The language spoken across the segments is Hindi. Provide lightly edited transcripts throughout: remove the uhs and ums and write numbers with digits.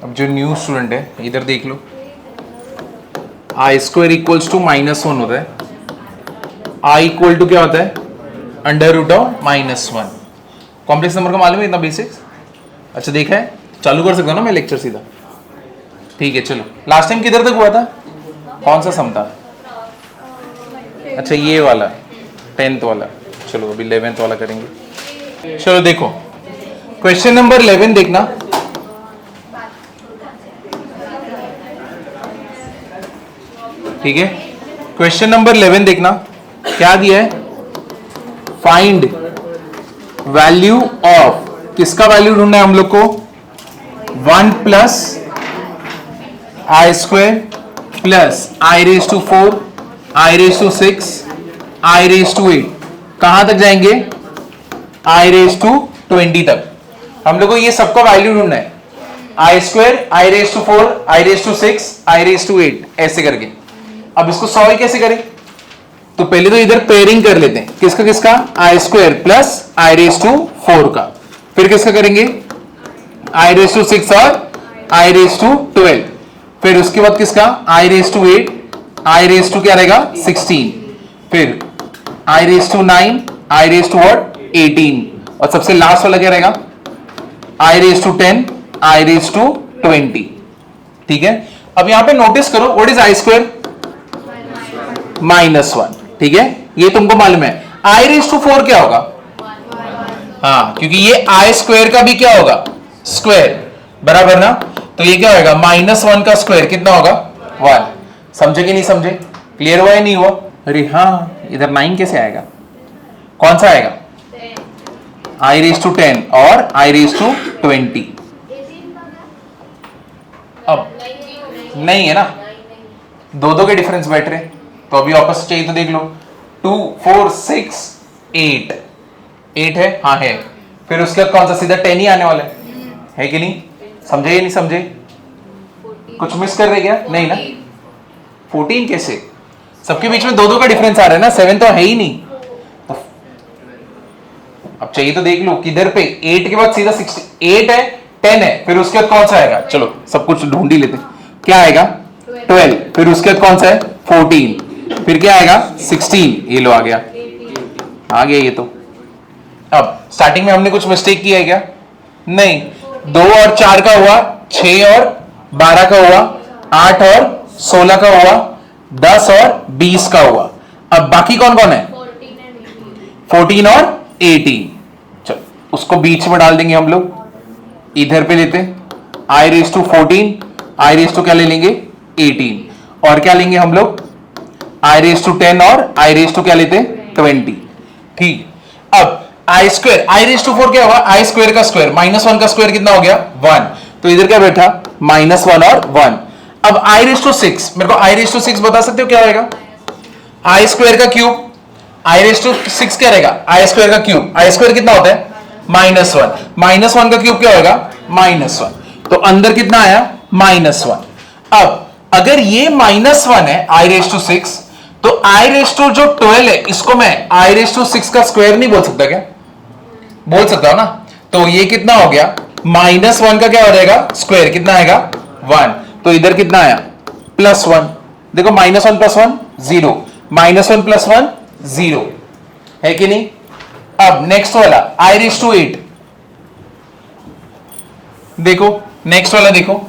अब जो न्यू स्टूडेंट है इधर देख लो, आई स्क्वायर इक्वल्स टू -1 होता है, आई इक्वल टू क्या होता है under root of -1। Complex number का मालूम है इतना बेसिक्स? अच्छा देखा है, चालू कर सकता हूँ ना मैं लेक्चर सीधा? ठीक है चलो, लास्ट टाइम किधर तक हुआ था, कौन सा सम था? अच्छा ये वाला 10th वाला, चलो अभी 11th वाला करेंगे। चलो देखो क्वेश्चन नंबर 11 देखना। ठीक है, क्वेश्चन नंबर 11 देखना, क्या दिया है? फाइंड वैल्यू ऑफ, किसका वैल्यू ढूंढना है हम लोग को? 1 plus i square plus i raise to 4 i raise to 6 i raise to 8, कहां तक जाएंगे? आई रेज टू 20 तक। हम लोग को ये सबका वैल्यू ढूंढना है, i square i raise to 4 i raise to 6 i raise to 8 ऐसे करके। अब इसको सॉल्व कैसे करें? तो पहले तो इधर पेयरिंग कर लेते हैं, किसका किसका? I square plus i raise to 4 का, फिर किसका करेंगे? आई रेज टू 6 और आई रेज टू 12, फिर उसके बाद किसका? I raise to 8 i raise to क्या रहेगा? 16, फिर i raise to 9 i raise to what? 18, और सबसे लास्ट वाला क्या रहेगा? I raise to 10 i raise to 20। ठीक है, अब यहां पे नोटिस करो, व्हाट इज आई स्क्वायर? -1। ठीक है, ये तुमको मालूम है। आई रेज टू 4 क्या होगा? हाँ, क्योंकि ये आई स्क्वायर का भी क्या होगा? स्क्वायर, बराबर ना? तो ये क्या होगा? -1 का स्क्वायर कितना होगा? 1। समझे कि नहीं समझे? क्लियर हुआ या नहीं हुआ? अरे हाँ, इधर 9 कैसे आएगा? कौन सा आएगा? आई रेज टू 10 और आई रेज टू 20। अब नहीं है ना, दो के डिफरेंस बैठ रहे, तो अभी वापस चाहिए तो देख लो, 2 4 6 8 8 है, हाँ है, फिर उसके बाद कौन सा? सीधा 10 ही आने वाला है कि नहीं? समझे या नहीं समझे? कुछ मिस कर रहे क्या? नहीं ना? 14 कैसे? सबके बीच में दो का डिफरेंस आ रहा है ना, 7 तो है ही नहीं। तो अब चाहिए तो देख लो किधर पे, 8 के बाद सीधा 8 है, 10 है, फिर उसके बाद कौन सा आएगा? चलो सब कुछ ढूंढ ही लेते, क्या आएगा? 12, फिर उसके बाद कौन सा है? 14, फिर क्या आएगा? 16, ये लो आ गया ये तो। अब स्टार्टिंग में हमने कुछ मिस्टेक किया है क्या? नहीं, 2 और 4 का हुआ, 6 और 12 का हुआ, 8 और 16 का हुआ, 10 और 20 का हुआ। अब बाकी कौन कौन है? 14 और 18। चलो उसको बीच में डाल देंगे हम लोग, इधर पे लेते, i raise to 14 i raise to क्या ले लेंगे? 18, और क्या लेंगे हम लोग? आई रेज टू 10 और आई रेज टू क्या लेते? 20। ठीक, अब आई स्क्वायर आई रेज टू 4 क्या होगा? आई स्क्वायर का स्क्वायर, -1 का स्क्वायर कितना हो गया? 1, तो इधर क्या बैठा? -1 और 1। अब आई रेज टू 6, मेरे को आई रेज टू 6 बता सकते हो क्या होगा? आई स्क्वायर का क्यूब, आई रेज टू 6 क्या रहेगा? आई स्क्वायर का क्यूब, आई स्क्वायर कितना होता है? -1, -1 का क्यूब क्या होगा? -1, तो अंदर कितना आया? -1। अब अगर ये -1 है आई रेज टू 6, तो आई रेज टू जो 12 है, इसको मैं आई रेज टू 6 का स्क्वायर नहीं बोल सकता क्या? बोल सकता हूं ना? तो ये कितना हो गया? -1 का क्या हो जाएगा? स्क्वायर कितना आएगा? 1, तो इधर कितना आया? +1। देखो -1 + 1 0, -1 + 1 0 है कि नहीं? अब नेक्स्ट वाला आई रेज टू 8, देखो नेक्स्ट वाला देखो,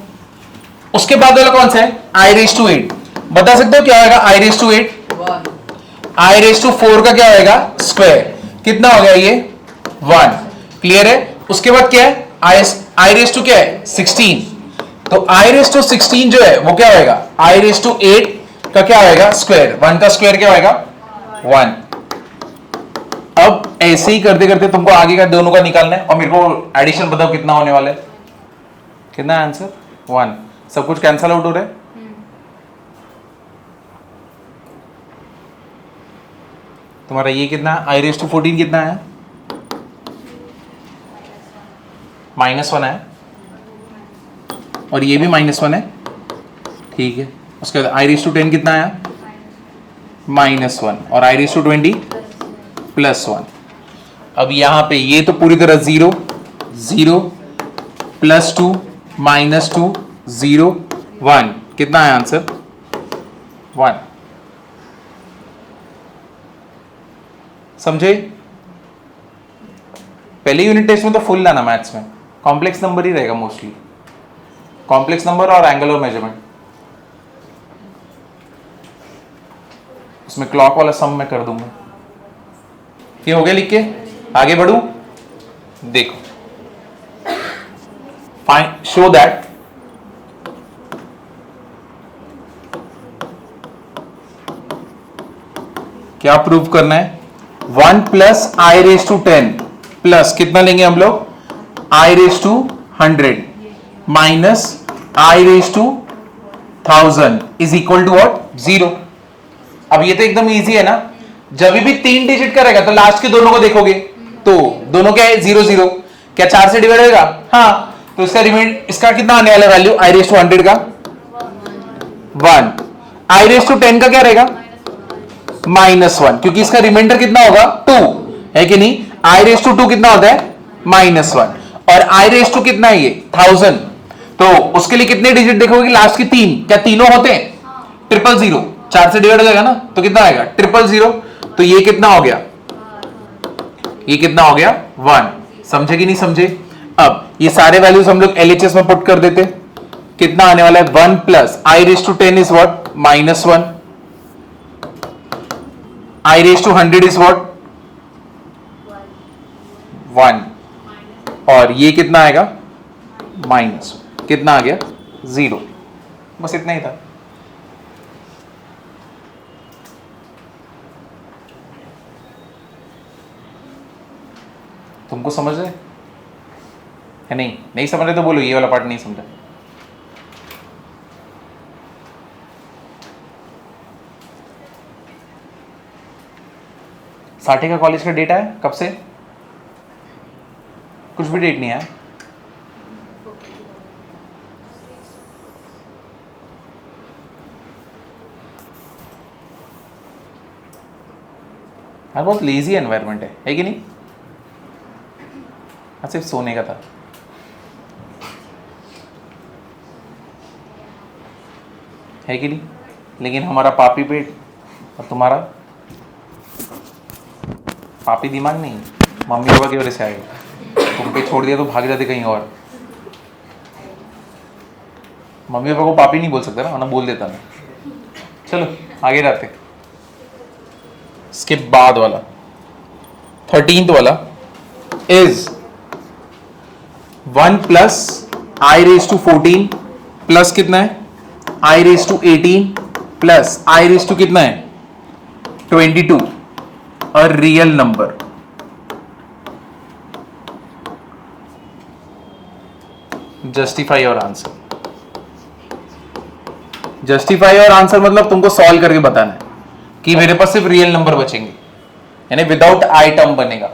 उसके बाद वाला कौन सा है? आई रेज टू 8, बता सकते हो क्या होगा? I raise to 8, i raise to 4 का क्या होगा? स्क्वायर, कितना हो गया ये? 1। क्लियर है? उसके बाद क्या है? आई रेज टू क्या है? 16, तो आई रेज टू 16 जो है वो क्या होगा? आई रेज टू 8 का क्या होगा? स्क्वायर, 1 का स्क्वायर क्या होगा? 1। अब ऐसे ही करते करते तुमको आगे का दोनों का निकालना है, और मेरे को एडिशन बताओ कितना होने वाला है? कितना आंसर? 1। सब कुछ कैंसल आउट हो रहा है। तुम्हारा ये कितना? आई रेज टू 14 कितना है? -1 है, और ये भी -1 है। ठीक है, उसके बाद आई रेज टू 10 कितना आया? -1, और आई रेज टू 20 +1। अब यहां पे ये तो पूरी तरह 0 0 +2 -2 0 1, कितना है आंसर? 1। समझे? पहले यूनिट टेस्ट में तो फुल लाना, मैथ्स में कॉम्प्लेक्स नंबर ही रहेगा मोस्टली, कॉम्प्लेक्स नंबर और एंगल और मेजरमेंट। उसमें क्लॉक वाला सम मैं कर दूंगा। ये हो गया लिख के? आगे बढ़ू? देखो, फाइन, शो दैट क्या प्रूव करना है? 1 plus i raise to 10 plus कितना लेंगे हम लोग? I raise to 100 minus i raise to 1000 is equal to what? 0। अब ये तो एकदम इजी है ना, जब भी 3 डिजिट का रहेगा तो लास्ट के दोनों को देखोगे तो दोनों क्या है? 0 0। क्या 4 से डिवाइड होगा? हाँ, तो इसका रिमाइंडर, इसका कितना आने वाला वैल्यू आई रेस टू 100 का? 1। आई रेस टू 10 का क्या रहेगा? -1, क्योंकि इसका रिमाइंडर कितना होगा? 2 है कि नहीं? आई रेस टू 2 कितना होता है? -1। और आई रेस टू कितना है ये? 1000। तो उसके लिए कितने डिजिट देखोगे? लास्ट के 3। क्या तीनों होते हैं? 000। 4 से डिवाइड हो जाएगा ना, तो कितना आएगा? 000। तो ये कितना हो गया? ये कितना हो गया? 1। समझे कि नहीं समझे? अब ये सारे वैल्यूज हम लोग एलएचएस में पुट कर देते। कितना आने वाला है? 1 plus i raise to 10 is what? -1। I raise to 100 is what? 1। और ये कितना आएगा? माइनस, कितना आ गया? 0। बस इतना ही था। तुमको समझ रहे है? नहीं, नहीं समझ रहे तो बोलो ये वाला पार्ट नहीं समझा। साठे का कॉलेज का डेटा है कब से? कुछ भी डेट नहीं है। हाँ, बहुत लेजी एनवायरनमेंट है कि नहीं? हाँ, सिर्फ सोने का था। है कि नहीं? लेकिन हमारा पापी पेट और तुम्हारा पापी दिमाग नहीं, मम्मी पापा की वजह से आएगा। तुम पे छोड़ दिया तो भाग जाते कहीं और। मम्मी पापा को पापी नहीं बोल सकता ना, वरना बोल देता मैं। चलो आगे जाते। इसके बाद वाला 13th वाला is 1 plus i raise to 14 plus कितना है? I raise to 18 plus i raise to कितना है? 22, अ रियल नंबर। जस्टिफाई और आंसर। जस्टिफाई और आंसर मतलब तुमको सॉल्व करके बताना है कि मेरे पास सिर्फ रियल नंबर बचेंगे, यानी विदाउट आई टर्म बनेगा।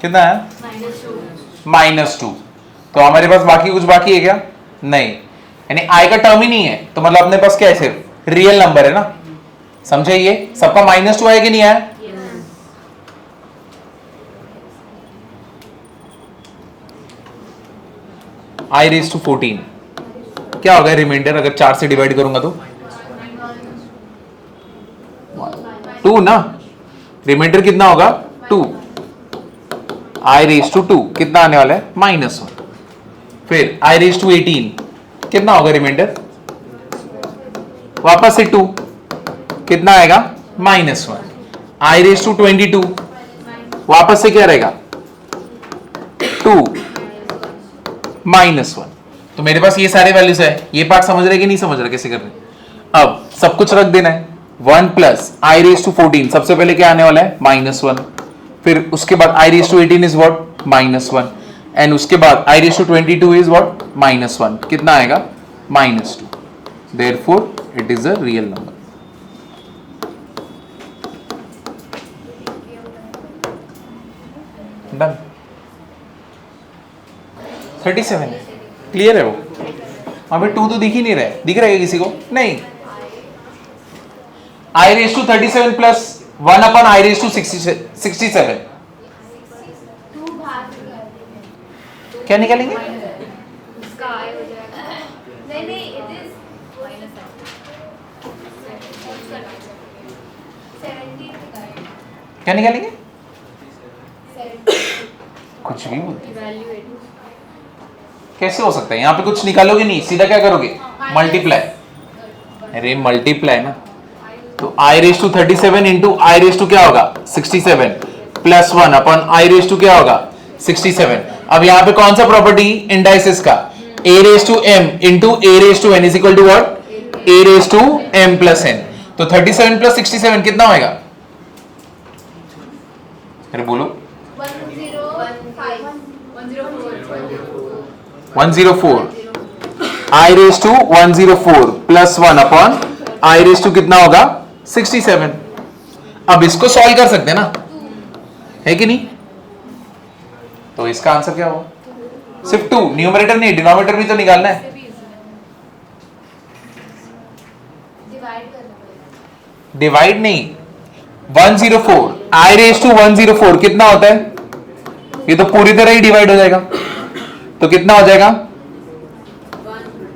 कितना है? -2। तो हमारे पास बाकी कुछ बाकी है क्या? नहीं, यानी आई का टर्म ही नहीं है, तो मतलब अपने पास क्या है? सिर्फ रियल नंबर है ना। समझे? ये सबका -2 आया कि नहीं आया? आई रेस टू 14 क्या होगा रिमाइंडर? अगर 4 से डिवाइड करूंगा तो 2 ना। रिमाइंडर कितना होगा? 2। आई रेस टू 2 कितना आने वाला है? -1। फिर आई रेस टू 18 कितना होगा रिमाइंडर? वापस से 2, कितना आएगा? -1। आई रेस टू 22 वापस से क्या रहेगा? 2 -1। तो मेरे पास ये सारे वैल्यूज है। ये पार्ट समझ रहे कि नहीं समझ रहे कैसे कर रहे? अब सब कुछ रख देना है। 1 प्लस आई रेस टू 14 सबसे पहले क्या आने वाला है? -1। फिर उसके बाद i raise to 18 is what? -1। And उसके बाद i raise to 22 is what? -1। कितना आएगा? -2। Therefore it is a real number. Done. 37 clear है वो? वहां पे 2 तो दिख ही नहीं रहे। दिख रहा है किसी को? नहीं। आई रेस टू 37 प्लस 1 अपन आई रेस टू 67 क्या निकालेंगे? इसका आई हो जाएगा। नहीं नहीं, इट इज माइनस क्या निकालेंगे? कुछ भी बोलते। इवैल्यूएट। कैसे हो सकता है? यहाँ पे कुछ निकालोगे नहीं, सीधा क्या करोगे? मल्टीप्लाई। अरे मल्टीप्लाई ना, तो i raise to 37 into i raise to क्या होगा? 67 प्लस 1 अपन आई रेस टू क्या होगा? 67। अब यहाँ पे कौन सा प्रॉपर्टी इंडाइसिस का? a raise to m into a raise to n is equal to what? a raise to m plus n। तो 37 प्लस 67 कितना होएगा? अरे बोलो। 104 i raise to 104 plus 1 upon i raise to कितना होगा? 67। अब इसको सॉल्व कर सकते हैं ना, है कि नहीं? तो इसका आंसर क्या होगा? सिर्फ 2, न्यूमरेटर नहीं, डिनोमिनेटर भी तो निकालना है। डिवाइड नहीं, 104 i रेस टू 104 कितना होता है? ये तो पूरी तरह ही डिवाइड हो जाएगा, तो कितना हो जाएगा?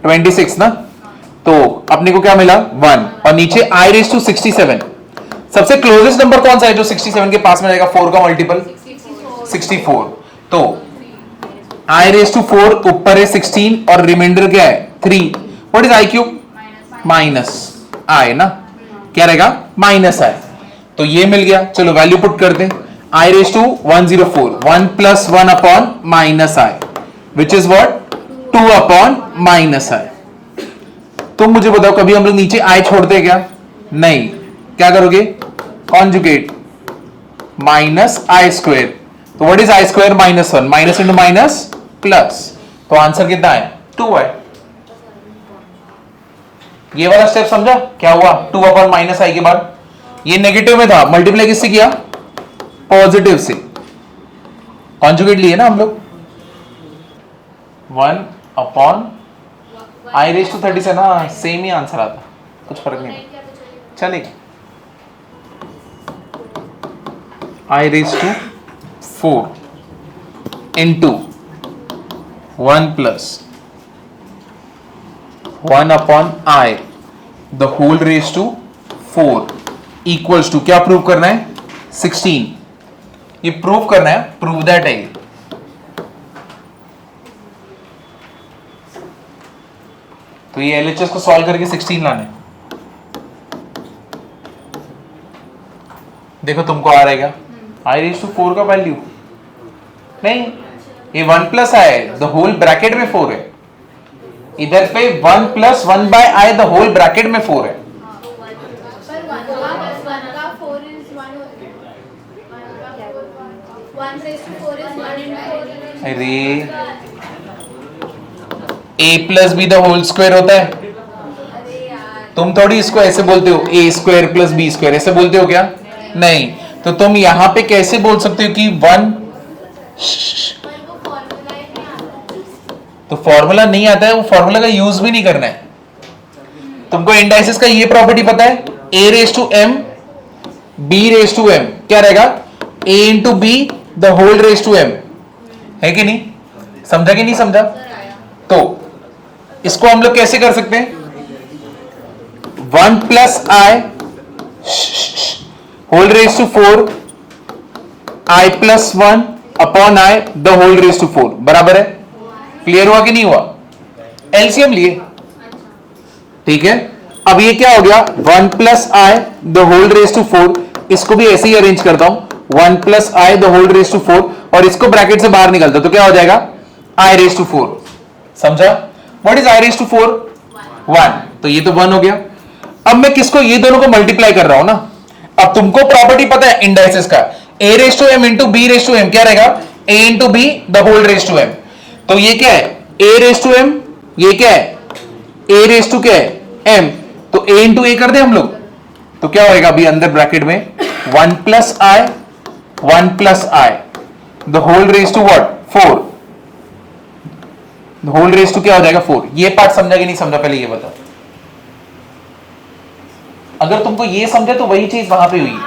26 ना। तो अपने को क्या मिला? 1, और नीचे i रेस टू 67। सबसे क्लोजेस्ट नंबर कौन सा है जो 67 के पास में जाएगा? 4 का मल्टीपल 64। तो i रेस टू 4 ऊपर है 16 और रिमाइंडर क्या है? 3। What is i cube? Minus i ना, क्या रहेगा? Minus i। तो ये मिल गया। चलो वैल्यू पुट करते हैं। i raise to 104 1 plus 1 upon minus i which is what? 2 upon minus i। तुम मुझे बताओ कभी हम लोग नीचे i छोड़ते हैं क्या? नहीं। क्या करोगे? Conjugate minus i square. तो what is i square? Minus 1, minus into minus plus. तो आंसर कितना है? 2 है। ये वाला स्टेप समझा क्या हुआ? 2 अपॉन माइनस i के बाद ये नेगेटिव में था, मल्टीप्लाई किससे किया? पॉजिटिव से। कॉन्जुगेट लिए ना हम लोग। 1 अपॉन i रेस टू 37। हाँ सेम ही आंसर आता, कुछ फर्क नहीं चलेगा। i raise to 4 into 1 plus 1 upon i the whole raise to 4 equals to क्या प्रूव करना है? 16। ये प्रूव करना है, प्रूव दैट है। तो ये एलएचएस को सॉल्व करके 16 लाना है। देखो तुमको आ रहेगा i रेस टू 4 का वैल्यू नहीं, ये 1 plus i the whole bracket में 4 है। इधर पे 1 plus 1 by i the whole bracket में 4 है। अरे a plus b the whole square होता है। तुम थोड़ी इसको ऐसे बोलते हो a square plus b square, ऐसे बोलते हो क्या? नहीं। तो तुम यहां पे कैसे बोल सकते हो कि 1? तो फॉर्मूला नहीं आता है, वो फॉर्मूला का यूज भी नहीं करना है। तुमको इंडाइसिस का ये प्रॉपर्टी पता है? a raise to m b raise to m क्या रहेगा? a into b the whole raise to m, है कि नहीं? समझा कि नहीं समझा? तो इसको हम लोग कैसे कर सकते हैं? 1 plus i whole raise to 4 i plus 1 upon i the whole raise to 4 बराबर है। क्लियर हुआ कि नहीं हुआ? एलसीएम लिए, ठीक है। अब ये क्या हो गया? 1 plus i the whole raise to 4। इसको भी ऐसे ही अरेंज करता हूं, 1 plus i the whole raise to 4, और इसको ब्रैकेट से बाहर निकलता तो क्या हो जाएगा? i raise to 4। समझा? What is i raise to 4? 1। तो ये तो 1 हो गया। अब मैं किसको? ये दोनों को मल्टीप्लाई कर रहा हूं ना। अब तुमको प्रॉपर्टी पता है इंडाइसिस का, a raise to m into b raise to m क्या रहेगा? a into b the whole raise to m। तो ये क्या है? a रेस टू m, ये क्या है? a रेस टू क्या है? m। तो a इंटू a कर दे हम लोग, तो क्या होएगा अभी अंदर ब्रैकेट में? 1 plus i 1 plus i the whole raise to what? 4। The whole raise to क्या हो जाएगा? 4। ये पार्ट समझा कि नहीं समझा? पहले ये बताओ। अगर तुमको ये समझा तो वही चीज वहां पे हुई,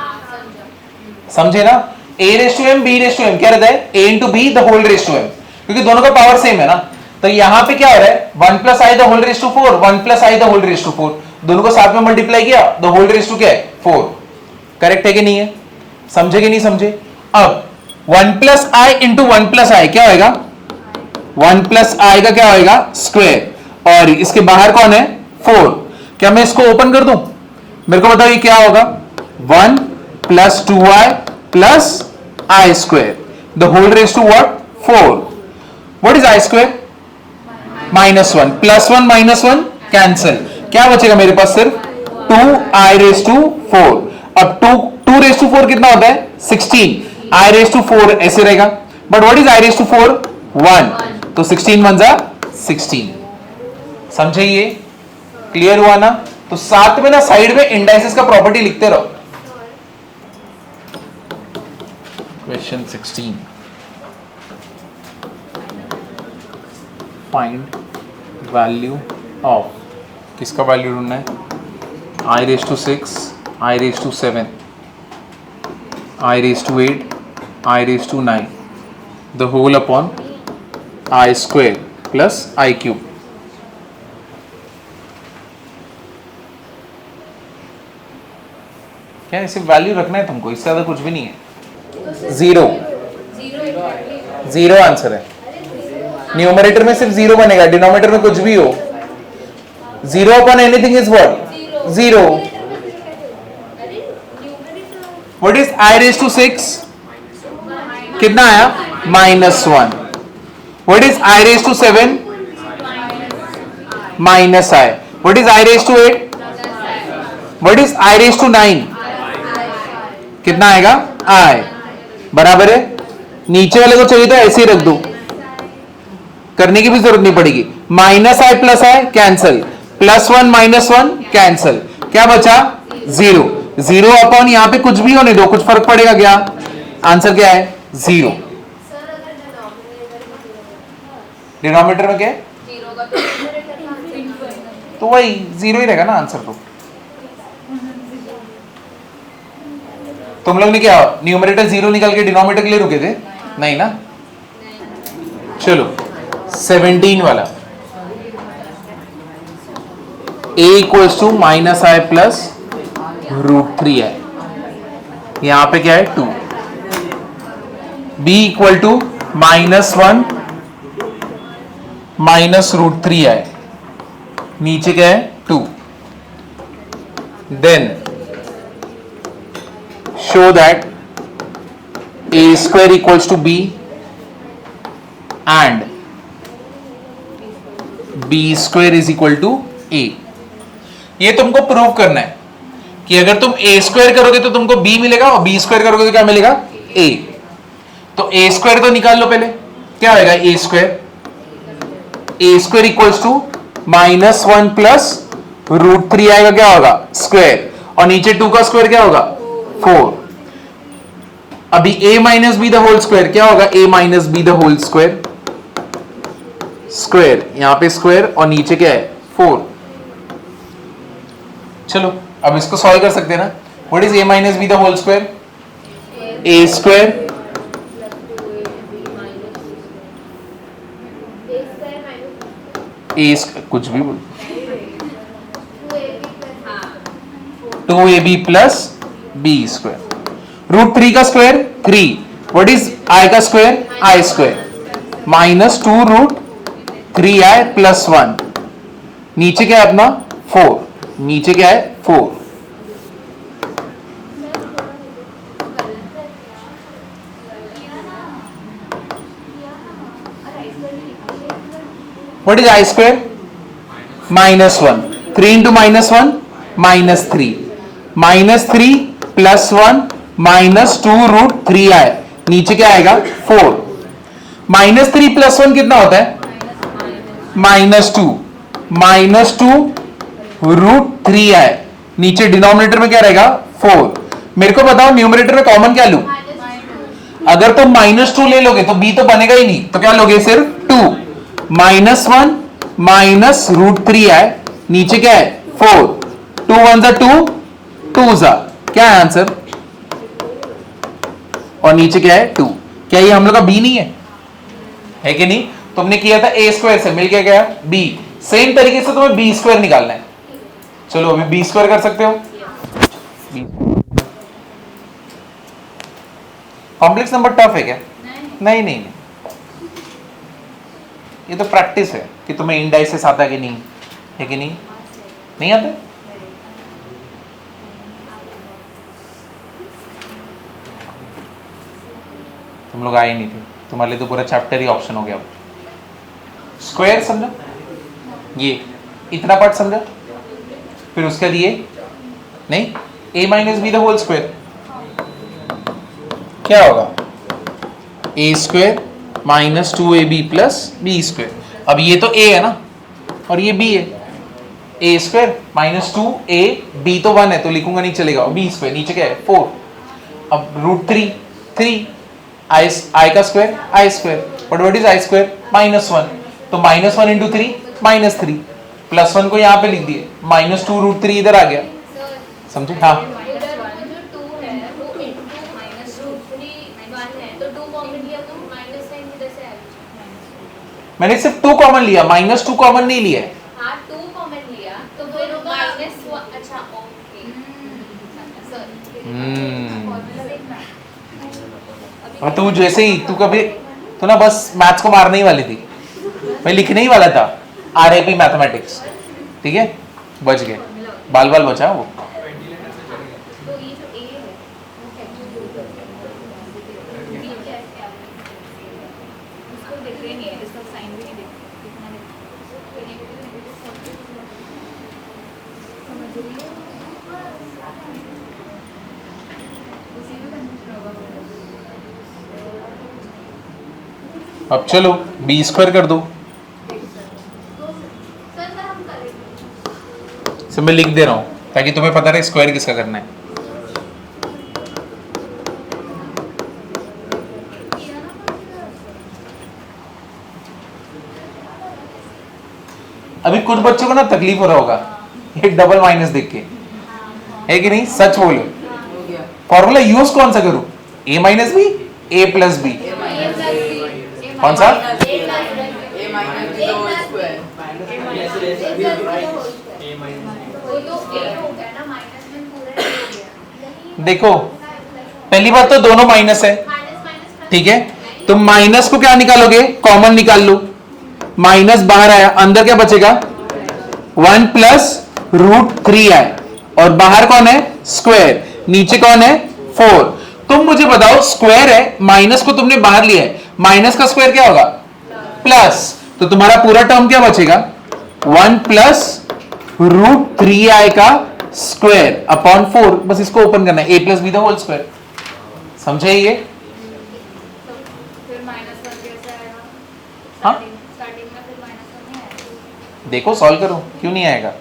समझे ना? a raise to m b raise to m क्या रहता है? a into b the whole raise to m। क्योंकि दोनों का पावर सेम है ना। तो यहां पे क्या हो रहा है, 1 plus i the whole raise to 4, 1 plus i the whole raise to 4, दोनों को साथ में मल्टीप्लाई किया, द होल रेज टू क्या है 4। करेक्ट है कि नहीं है? समझे कि नहीं समझे? अब 1 प्लस आई इंटू 1 प्लस आई क्या होगा, 1 प्लस आई का क्या होगा स्क्वायर, और इसके बाहर कौन है 4। क्या मैं इसको ओपन कर दूं? मेरे को बताओ ये क्या होगा, 1 plus 2i plus i square, the whole raise to what 4। What is i square? -1 plus 1 -1 cancel, क्या बचेगा मेरे पास सिर्फ 2i रेज टू 4। अब 2 रेज टू 4 कितना होता है 16, i रेज टू 4 ऐसे रहेगा, but what is i raise to 4 1, तो 16 1 जा 16। समझे? ये क्लियर हुआ ना? तो साथ में ना साइड में इंडाइसेस का प्रॉपर्टी लिखते रहो। क्वेश्चन 16, फाइंड वैल्यू ऑफ, किसका वैल्यू ढूंढना है, i raise to 6, i raise to 7, i raise to 8, i raise to 9, the whole upon i square plus i cube. क्या है, सिर्फ वैल्यू रखना है तुमको, इससे ज्यादा कुछ भी नहीं है। जीरो आंसर है। न्यूमरेटर में सिर्फ जीरो बनेगा, डिनोमिनेटर में कुछ भी हो। Zero upon anything is what zero. What is i raise to 6, कितना आया -1। What is i raise to 7, minus i। What is i raise to 8, what is i raise to 9, कितना आएगा i, बराबर है। नीचे वाले को चाहिए तो ऐसे ही रख दो, करने की भी जरूरत नहीं पड़ेगी। -i plus i cancel, +1 -1 cancel, क्या बचा 0। 0 अपॉन यहां पे कुछ भी होने दो, कुछ फर्क पड़ेगा क्या? आंसर क्या है 0। डिनोमिनेटर में क्या है, तो वही 0 ही रहेगा ना आंसर। तो तुम लोग ने क्या न्यूमरेटर 0 निकाल के डिनोमिनेटर के लिए रुके थे? नहीं ना। चलो 17 वाला, a equals to -i plus √3i, यहां पे क्या है 2। b equal to -1 minus √3i, नीचे क्या है 2। Then show that a square equals to b and b square is equal to a। ये तुमको प्रूव करना है कि अगर तुम a स्क्वायर करोगे तो तुमको b मिलेगा, और b स्क्वायर करोगे तो क्या मिलेगा a। तो a स्क्वायर तो निकाल लो पहले, क्या होगा a square equals to -1 plus √3 आएगा, क्या होगा स्क्वायर, और नीचे 2 का स्क्वायर क्या होगा 4। अभी a minus b the whole square क्या होगा, a minus b the whole square, square यहां पे स्क्वायर, और नीचे क्या है 4। चलो अब इसको सॉल्व कर सकते हैं ना। What is a minus b the whole square, a square कुछ भी बोल, 2ab प्लस b स्क्वायर, √3 का स्क्वायर 3। व्हाट इज i का square, i square minus 2√3i plus 1, नीचे क्या है अपना 4, नीचे क्या है 4। What is i square -1, 3 into -1 -3, -3 plus 1 minus 2√3i, नीचे क्या आएगा 4। -3 प्लस 1 कितना होता है -2 नीचे डिनोमिनेटर में क्या रहेगा 4। मेरे को बताओ न्यूमरेटर में कॉमन क्या लूं? अगर तुम -2 ले लोगे तो b तो बनेगा ही नहीं, तो क्या लोगे सिर्फ 2, -1 माइनस √3i, नीचे क्या है 4, 2 1 जा 2, 2 जा, क्या है आंसर, और नीचे क्या है 2। क्या ये हम लोग का b नहीं है? है कि नहीं? तुमने किया था ए स्क्वायर से, मिल गया बी। सेम तरीके से तुम्हें बी स्क्वायर निकालना है। चलो अभी बी स्क्वायर कर सकते हो। कॉम्प्लेक्स नंबर टफ है क्या? नहीं नहीं, ये तो प्रैक्टिस है कि तुम्हें इंडाइसिस आता है कि नहीं, है कि नहीं? नहीं आता? तुम लोग आए नहीं थे, तुम्हारे लिए तो पूरा चैप्टर ही ऑप्शन हो गया। स्क्वायर समझो, ये इतना पार्ट समझा, फिर उसके लिए नहीं, a minus b the whole square क्या होगा? A square minus 2ab plus b square. अब ये तो a है ना और ये b है, a स्क्वायर माइनस 2ab तो 1 है तो लिखूंगा नहीं चलेगा, b स्क्वायर नीचे क्या है 4। अब रूट 3 i का square i square, but what is i square? -1, तो -1 इंटू 3 -3, +1 को यहाँ पे लिख दिए, -2 रूट 3 इधर आ गया, समझे? हाँ मैंने सिर्फ 2 कॉमन लिया, -2 कॉमन नहीं लिया है। हाँ 2 कॉमन लिया तो फिर -1, अच्छा ओके और तू जैसे ही तू कभी तू ना बस मैथ्स को मारने ही वाली थी, मैं लिखने ही वाला था आरआईपी मैथमेटिक्स, ठीक है? बच गए, बाल बाल बचा वो। तो ये जो ए है वो क्या है? उसको देख रहे नहीं है, इसका साइन भी नहीं देख कितना समझ रही हो? अब चलो बी स्क्वायर कर दो। सर मैं लिख दे रहा हूं ताकि तुम्हें पता रहे स्क्वायर किसका करना है। अभी कुछ बच्चों को ना तकलीफ हो रहा होगा ये डबल माइनस देख के, है कि नहीं? सच बोलो, फॉर्मूला यूज कौन सा करूं? a minus b, a plus b, कौन सा? देखो पहली बात तो दोनों माइनस है, ठीक है? तो माइनस को क्या निकालोगे? कॉमन निकाल लो, माइनस बाहर आया, अंदर क्या बचेगा? 1 प्लस रूट 3 आए, और बाहर कौन है? स्क्वायर, नीचे कौन है? 4। तुम मुझे बताओ स्क्वायर है, माइनस को तुमने बाहर लिया है, माइनस का स्क्वायर क्या होगा? प्लस, तो तुम्हारा पूरा टर्म क्या बचेगा? 1 प्लस रूट 3 आई का स्क्वायर अपॉन 4, बस इसको ओपन करना है, a plus b the whole square. समझे ये? फिर -1 कैसे आएगा? हाँ स्टार्टिंग में फिर -1 नहीं आएगा। देखो सॉल्व करो, क्यों नहीं आएगा? आएगा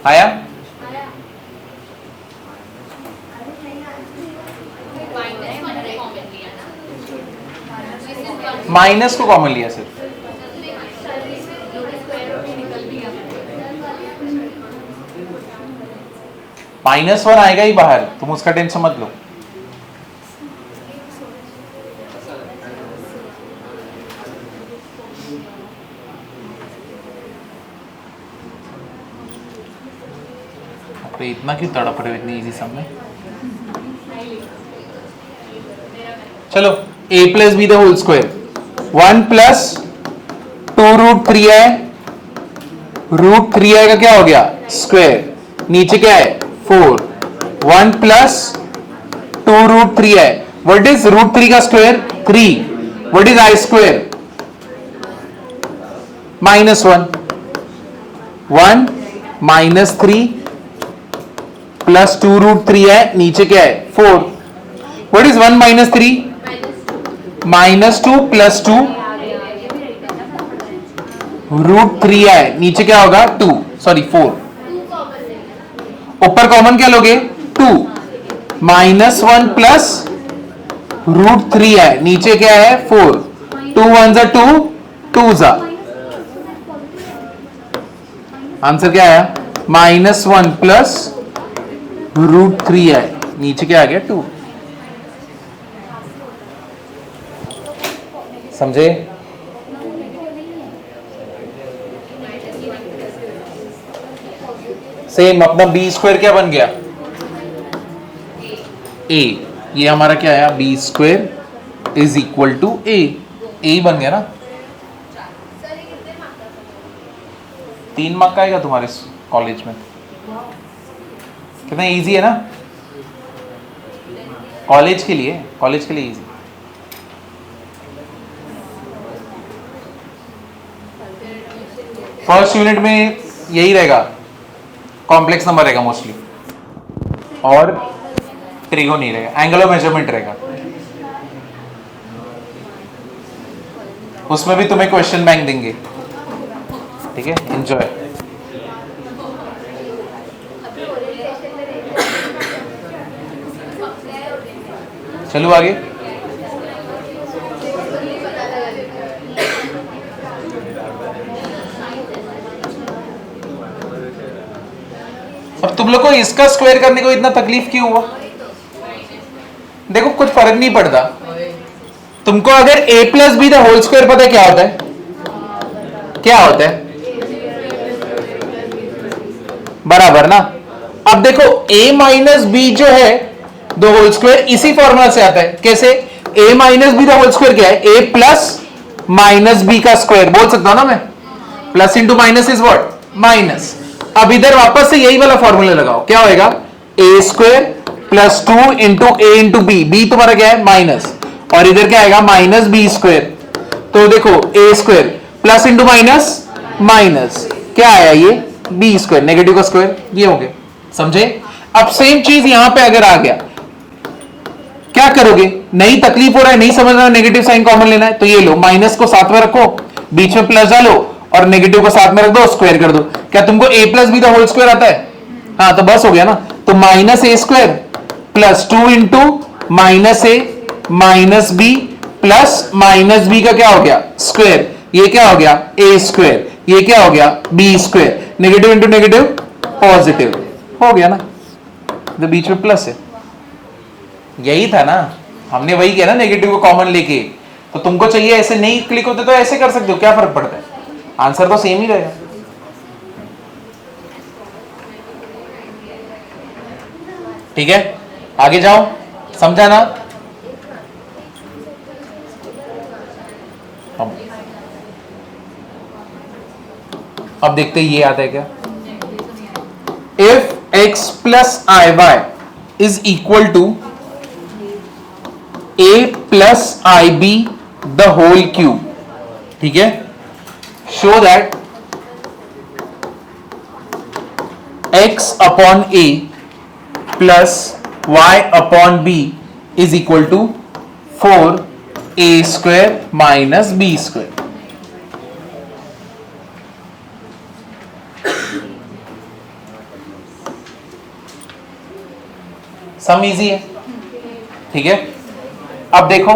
आया? माइनस को कॉमन लिया सिर्फ, -1 आएगा ही बाहर, तुम उसका टेंशन मत लो। अरे इतना क्यों तड़प रहे हो इतनी इजी सम में? चलो a plus b the whole square, 1 plus 2 root 3 है, रूट 3 है का क्या हो गया? स्क्वायर, नीचे क्या है? 4, 1 प्लस 2 रूट 3 है, व्हाट इज रूट 3 का square? 3, what is i square? -1, 1 minus 3 plus 2 root 3 है, नीचे क्या है? 4, what is 1 minus 3? -2 plus 2 root 3 है, नीचे क्या होगा? 2, सॉरी 4। ऊपर कॉमन क्या लोगे 2 -1 प्लस √3 है, नीचे क्या है 4, 2 1 जा 2, 2 जा, आंसर क्या आया -1 प्लस √3 है, नीचे क्या आ गया 2। समझे? सेम अपना बी स्क्वायर क्या बन गया ए, ये हमारा क्या आया b square is equal to a, a बन गया ना। 3 मार्क का आएगा तुम्हारे कॉलेज में, कितना इजी है ना, कॉलेज के लिए इजी। फर्स्ट यूनिट में यही रहेगा, कॉम्प्लेक्स नंबर रहेगा मोस्टली, और ट्रिगो नहीं रहेगा, एंगल ऑफ मेजरमेंट रहेगा। उसमें भी तुम्हें क्वेश्चन बैंक देंगे, ठीक है, एंजॉय। चलो आगे। अब तुम लोग को इसका स्क्वायर करने को इतना तकलीफ क्यों हुआ? देखो कुछ फर्क नहीं पड़ता तुमको, अगर a plus b the whole square पता है क्या होता है, क्या होता है बराबर ना। अब देखो a माइनस बी जो है द होल स्क्वायर इसी फॉर्मूला से आता है, कैसे a minus b the whole square क्या है, a प्लस माइनस बी का स्क्वायर बोल सकता हूं ना मैं, plus into minus is what minus. अब इधर वापस से यही वाला फॉर्मूला लगाओ, क्या होएगा a square plus 2 into a into b, b तुम्हारा क्या है माइनस, और इधर क्या आएगा माइनस बी स्क्वायर। तो देखो a square plus into minus minus, क्या आया ये बी स्क्वायर, नेगेटिव का स्क्वायर, ये हो गया। समझे? अब सेम चीज यहां पे अगर आ गया, क्या करोगे, नहीं तकलीफ हो रहा है, नहीं समझ रहा है, नेगेटिव साइन कॉमन लेना है, तो ये लो माइनस को साथ में रखो, बीच में प्लस डालो और नेगेटिव को साथ में रख दो, स्क्वायर कर दो। क्या तुमको a plus b the whole square आता है? हाँ, तो बस हो गया ना। तो minus a square plus 2 into minus a minus b plus minus b का क्या हो गया स्क्वायर, ये क्या हो गया ए स्क्वायर, ये क्या हो गया b square, negative into negative positive, हो गया ना, तो बीच में प्लस है। यही था ना, हमने वही किया ना नेगेटिव को कॉमन लेके। तो तुमको चाहिए ऐसे नहीं क्लिक होते तो ऐसे कर सकते हो, क्या फर्क पड़ता है, आंसर तो सेम ही रहेगा। ठीक है, आगे जाओ, समझा ना। अब देखते हैं ये आता है क्या, if x plus i y is equal to a plus i b the whole cube, ठीक है, show that x upon a plus y upon b is equal to 4a square minus b square. Sum easy है, ठीक है। अब देखो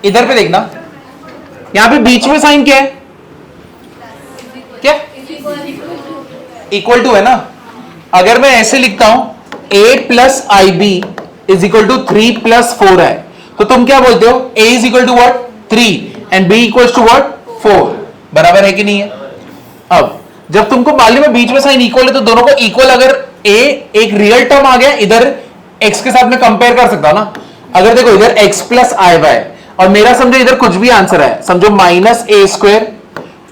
इधर पे देखना, यहां पे बीच में साइन क्या है, क्या इक्वल टू है ना। अगर मैं ऐसे लिखता हूं a plus i b is equal to 3 plus 4 है, तो तुम क्या बोलते हो a is equal to what 3 and b equal to what 4, बराबर है कि नहीं है। अब जब तुमको मालूम है बीच में साइन इक्वल है, तो दोनों को इक्वल, अगर a एक रियल टर्म आ गया इधर x के साथ में कंपेयर कर सकता हूं ना। अगर देखो इधर x प्लस आई वाई और मेरा समझो इधर कुछ भी आंसर है, समझो minus a square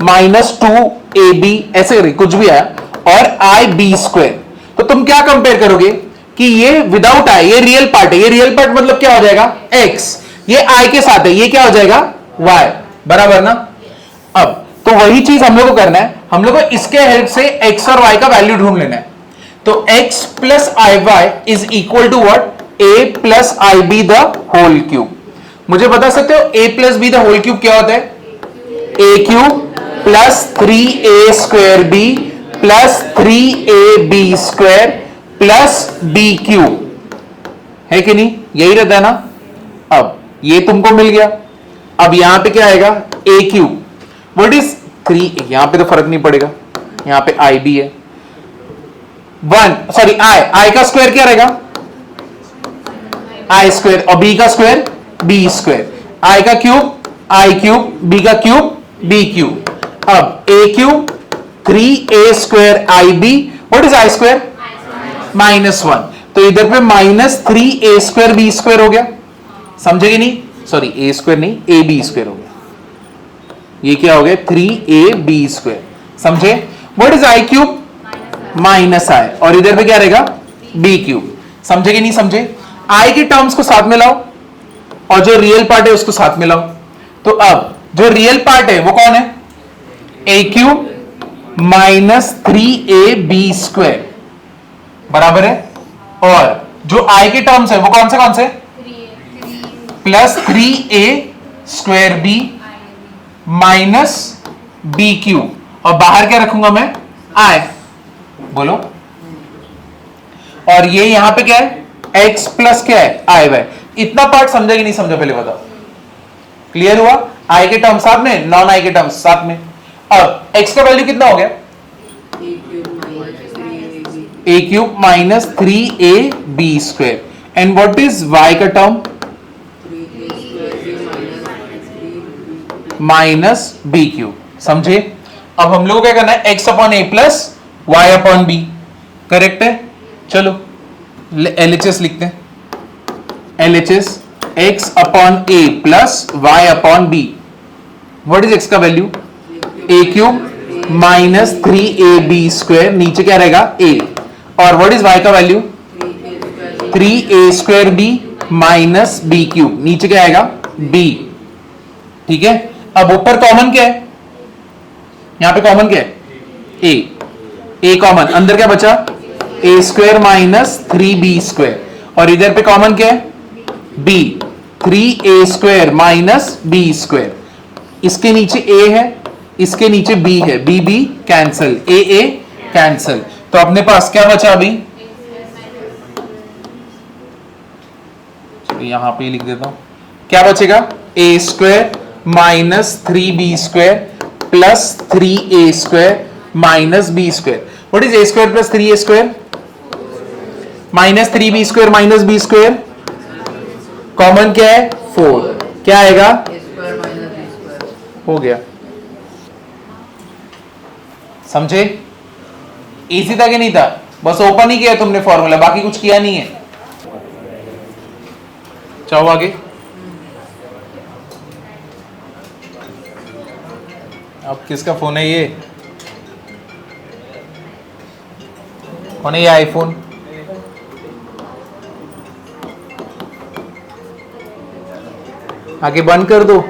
minus 2ab ऐसे करके कुछ भी आया और आई बी स्क्वायर, तो तुम क्या कंपेयर करोगे कि ये विदाउट आई, ये रियल पार्ट है, ये रियल पार्ट मतलब क्या हो जाएगा x, ये i के साथ है, ये क्या हो जाएगा y, बराबर ना। अब तो वही चीज हम लोग को करना है, हम लोग को इसके हेल्प से x और y का वैल्यू ढूंढ लेना है। तो x plus i y is equal to what a plus i b the whole cube. मुझे बता सकते हो a plus b the whole cube क्या होता है, a cube plus 3a square b plus 3ab² plus b³ है कि नहीं, यही रहता है ना। अब ये तुमको मिल गया, अब यहां पे क्या आएगा a³, व्हाट इज 3, यहां पे तो फर्क नहीं पड़ेगा, यहां पे i भी है 1, सॉरी i का स्क्वायर क्या रहेगा i², और b का स्क्वायर b², i का क्यूब i³, b का क्यूब b³। अब a³ 3a²ib, what is i², -1, तो इधर पे -3a²b² हो गया, समझे कि नहीं, सॉरी a² नहीं ab² हो गया, ये क्या हो गया 3ab², समझे। व्हाट इज i³ -i, और इधर पे क्या रहेगा b³, समझे कि नहीं समझे। i के टर्म्स को साथ में लाओ और जो रियल पार्ट है उसको साथ में लाओ, तो अब जो रियल पार्ट है वो कौन है a³ -3ab² बराबर है, और जो i के टर्म्स है वो कौन से प्लस 3a²b माइनस b³, और बाहर क्या रखूंगा मैं i, बोलो, और ये यहां पे क्या है x प्लस क्या है i/, इतना पार्ट समझा कि नहीं समझा पहले बताओ, क्लियर हुआ। i के टर्म साथ में, नॉन i के टर्म्स साथ में। अब x का वैल्यू कितना हो गया a³ -3ab², and what is y का टर्म -b³, समझे। अब हम लोग को क्या करना है x/a प्लस y/b, करेक्ट है। चलो LHS लिखते हैं, LHS x/a plus y/b, what is x का वैल्यू a³ -3ab², नीचे क्या रहेगा a, और व्हाट इज y का वैल्यू 3a²b माइनस b³, नीचे क्या आएगा b, ठीक है। अब ऊपर कॉमन क्या है, यहां पे कॉमन क्या है a कॉमन, अंदर क्या बचा a² माइनस 3b², और इधर पे कॉमन क्या है b, 3a² माइनस b², इसके नीचे a है, इसके नीचे b है, b कैंसल, a कैंसल, तो अपने पास क्या बचा अभी, यहां पे लिख देता हूं, क्या बचेगा a² minus 3b² plus 3a² minus b², what is a² plus 3a² minus 3b² minus b², common क्या है 4, क्या आएगा हो गया, समझे। इजी था कि नहीं था, बस ओपन ही किया तुमने फॉर्मूला, बाकी कुछ किया नहीं है। चाहो आगे, अब किसका फोन है ये, कौन है ये आईफोन, आगे बंद कर दो।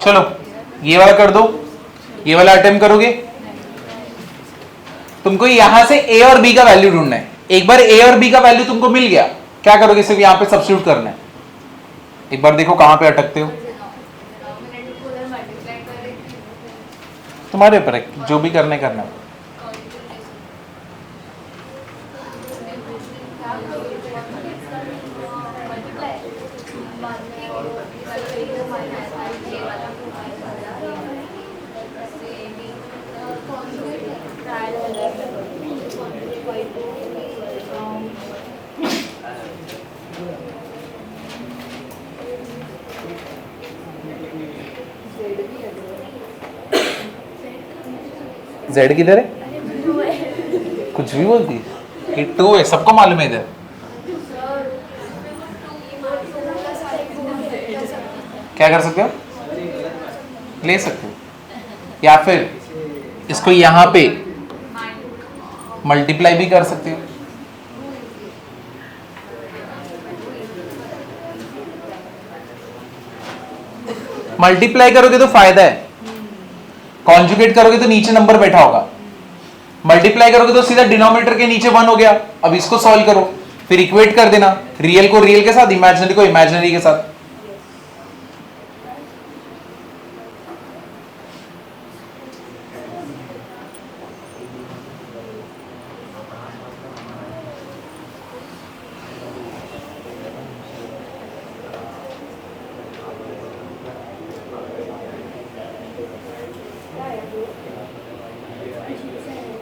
चलो ये वाला कर दो, ये वाला अटेम्प्ट करोगे, तुमको यहां से a और b का वैल्यू ढूंढना है। एक बार a और b का वैल्यू तुमको मिल गया, क्या करोगे, सिर्फ यहां पे सब्स्टिट्यूट करना है। एक बार देखो कहां पे अटकते हो, तुम्हारे ऊपर है, जो भी करना है। Z किधर है, कुछ भी बोलती है, ये 2 है, सबको मालूम है इधर। क्या कर सकते हो, ले सकते हो, या फिर इसको यहां पे मल्टीप्लाई भी कर सकते हो। मल्टीप्लाई करोगे तो फायदा है, कॉन्जुगेट करोगे तो नीचे नंबर बैठा होगा। मल्टीप्लाई करोगे तो सीधा डिनोमिनेटर के नीचे 1 हो गया। अब इसको सॉल्व करो, फिर इक्वेट कर देना, रियल को रियल के साथ, इमेजिनरी को इमेजिनरी के साथ।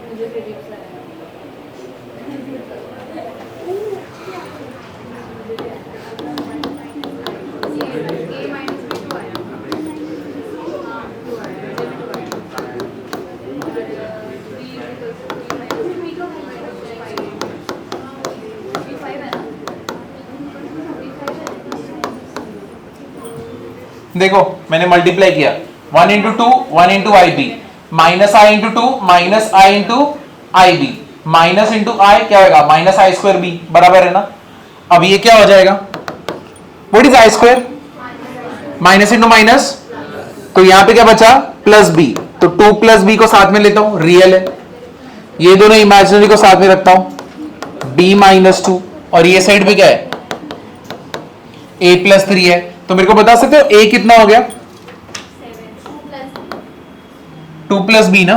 मुझे फिजिक्स आया। A minus B 2 आया। हाँ 2 आया, मुझे भी 2 आया। B equals to B minus B का minus 5 B 5 है ना? B 5 है। देखो मैंने मल्टीप्लाई किया, 1 into 2 1 into I b, minus i into 2 minus i into I b, minus into आई क्या होगा, माइनस आई स्क्वायर बी, बराबर है ना। अब ये क्या हो जाएगा, what is i square, minus into minus, तो यहां पे क्या बचा, प्लस बी, तो 2 प्लस बी को साथ में लेता हूं, रियल है। ये दोनों इमेजिनरी को साथ में रखता हूं, b माइनस 2, और ये साइड पे क्या है, a प्लस 3 है। तो मेरे को बता सकते हो a कितना हो गया, 2 प्लस बी ना,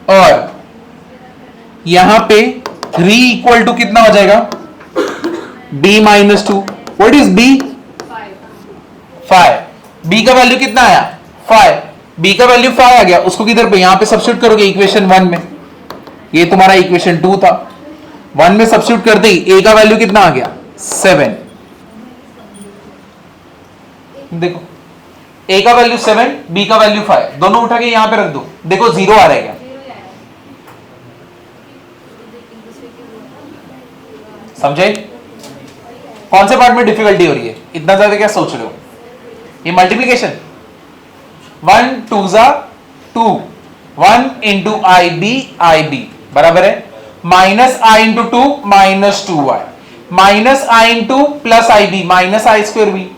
और यहां पे 3 इक्वल टू कितना हो जाएगा, b minus 2, what is b, 5, b का वैल्यू कितना आया, 5, b का वैल्यू 5 आ गया, उसको किधर पे, यहां पे सब्स्टिट्यूट करोगे इक्वेशन 1 में, ये तुम्हारा इक्वेशन 2 था, 1 में सब्स्टिट्यूट करते ही a का वैल्यू कितना आ गया, 7। देखो a का वैल्यू 7, b का वैल्यू 5, दोनों उठा के यहां पे रख दो, देखो 0 आ रहा है क्या, समझे। कौन से पार्ट में डिफिकल्टी हो रही है, इतना ज्यादा क्या सोच रहे हो, ये मल्टीप्लीकेशन, 1 2 जा 2, 1 इंटू आई बी बराबर है, minus i into 2 minus 2y, minus i into plus i b minus i square b,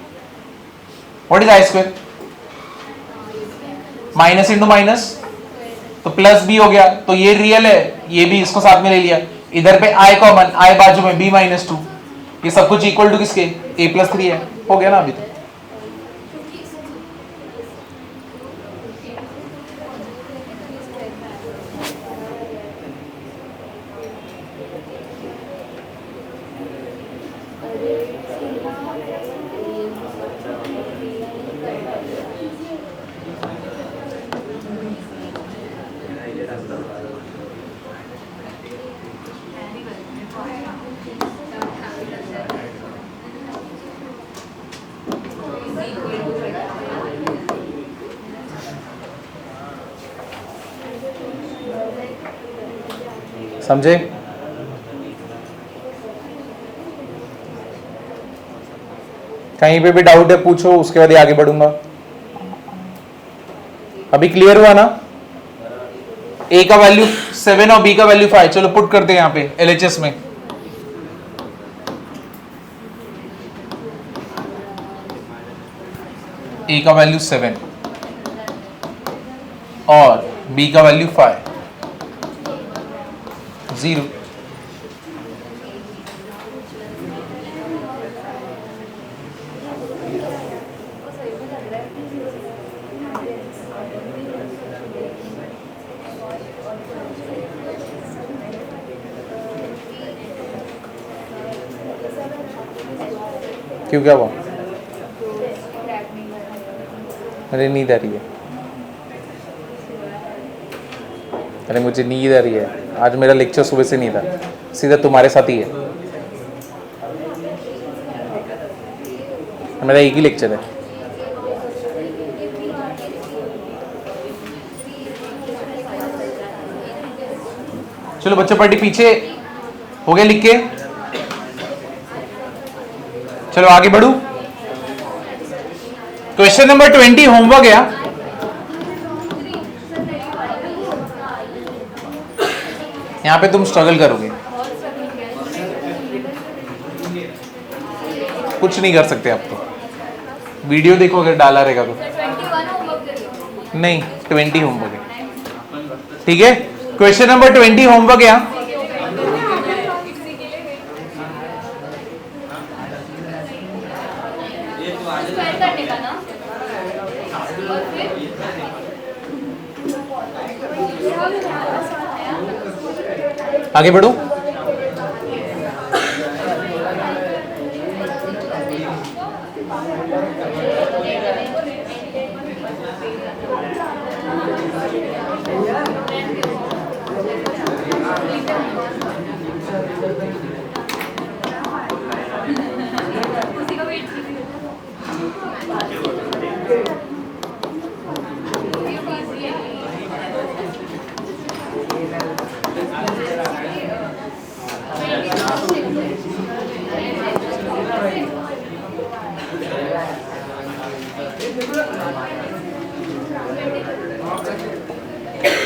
what is i square, minus into minus, तो प्लस बी हो गया, तो ये रियल है, ये भी इसको साथ में ले लिया, इधर पे आई कॉमन, आई बाजू में b माइनस 2, ये सब कुछ इक्वल टू किसके, a प्लस 3 है, हो गया ना अभी तो। समझे, कहीं पे भी डाउट है पूछो, उसके बाद आगे बढ़ूंगा। अभी क्लियर हुआ ना, a का वैल्यू 7 और b का वैल्यू 5, चलो पुट करते हैं यहां पे LHS में। a का वैल्यू 7 और b का वैल्यू 5, 0, क्यों क्या हुआ, अरे नींद आ रही है, अरे मुझे नींद आ रही है, आज मेरा लेक्चर सुबह से नहीं था, सीधा तुम्हारे साथ ही है, मेरा एक ही लेक्चर है। चलो बच्चों पार्टी पीछे हो गया लिख के, चलो आगे बढ़ू। क्वेश्चन नंबर 20 होमवर्क है। यहाँ पे तुम स्ट्रगल करोगे, कुछ नहीं कर सकते आप तो। वीडियो देखो अगर डाला रहेगा तो। नहीं, 20 होमवर्क है, ठीक है। क्वेश्चन नंबर 20 होमवर्क है। आगे बढ़ो।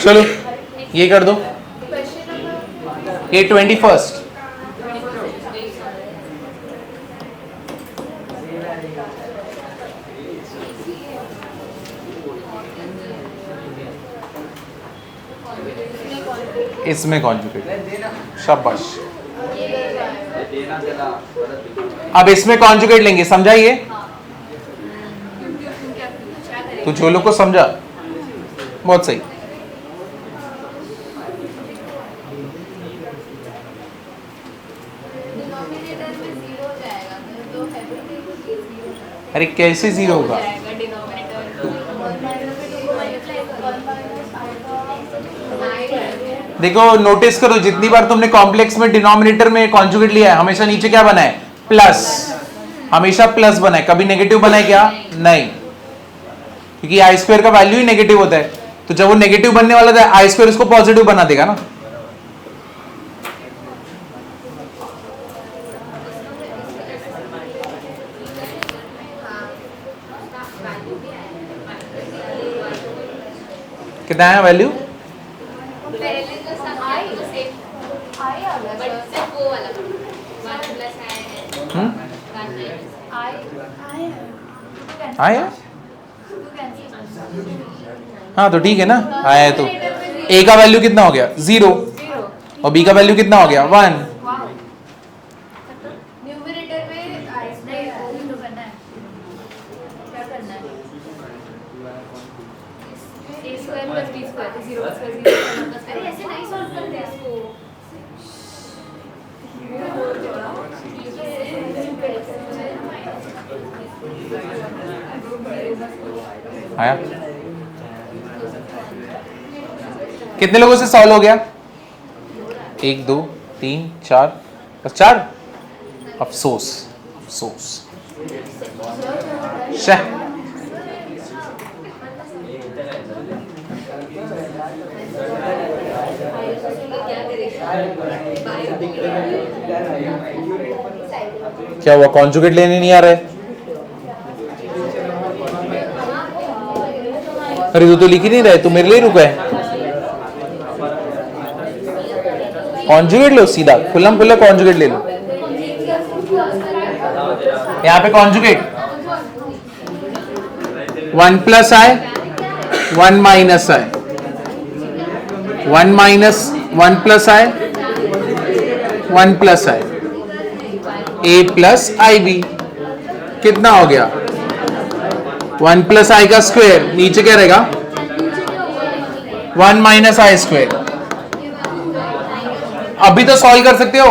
चलो ये कर दो, ये 21st। इसमें कॉन्जुगेट, शाबाश। अब इसमें कॉन्जुगेट लेंगे, समझाइए तो जो लोग को समझा बहुत सही। अरे कैसे जीरो होगा? देखो नोटिस करो, जितनी बार तुमने कॉम्प्लेक्स में डिनोमिनेटर में कॉन्जुगेट लिया है हमेशा नीचे क्या बना है? प्लस। हमेशा प्लस बना है, कभी नेगेटिव बना है क्या? नहीं, क्योंकि आई स्क्वायर का वैल्यू ही नेगेटिव होता है। तो जब वो नेगेटिव बनने वाला था आई स्क्वायर उसको पॉजिटिव बना देगा ना। कितना है वैल्यू? आया? हाँ तो ठीक है ना, आया है तो। ए का वैल्यू कितना हो गया? 0। और बी का वैल्यू कितना हो गया? 1। आया? कितने लोगों से सॉल्व हो गया? 1 2 3 4, बस 4। अफसोस अफसोस। शह। क्या हुआ? कॉन्जुगेट लेने नहीं आ रहा है? अरे तो लिख ही नहीं रहा है, तू मेरे लिए रुका है। कॉन्जुगेट लो सीधा, खुल्लम खुल्ला कॉन्जुगेट ले लो। यहाँ पे कॉन्जुगेट 1 प्लस आए 1 माइनस आए, 1 माइनस 1 प्लस आए 1 प्लस आए, ए प्लस आई बी कितना हो गया? 1 प्लस आई का स्क्वायर, नीचे क्या रहेगा? 1 माइनस आई स्क्वायर। अभी तो सॉल्व कर सकते हो।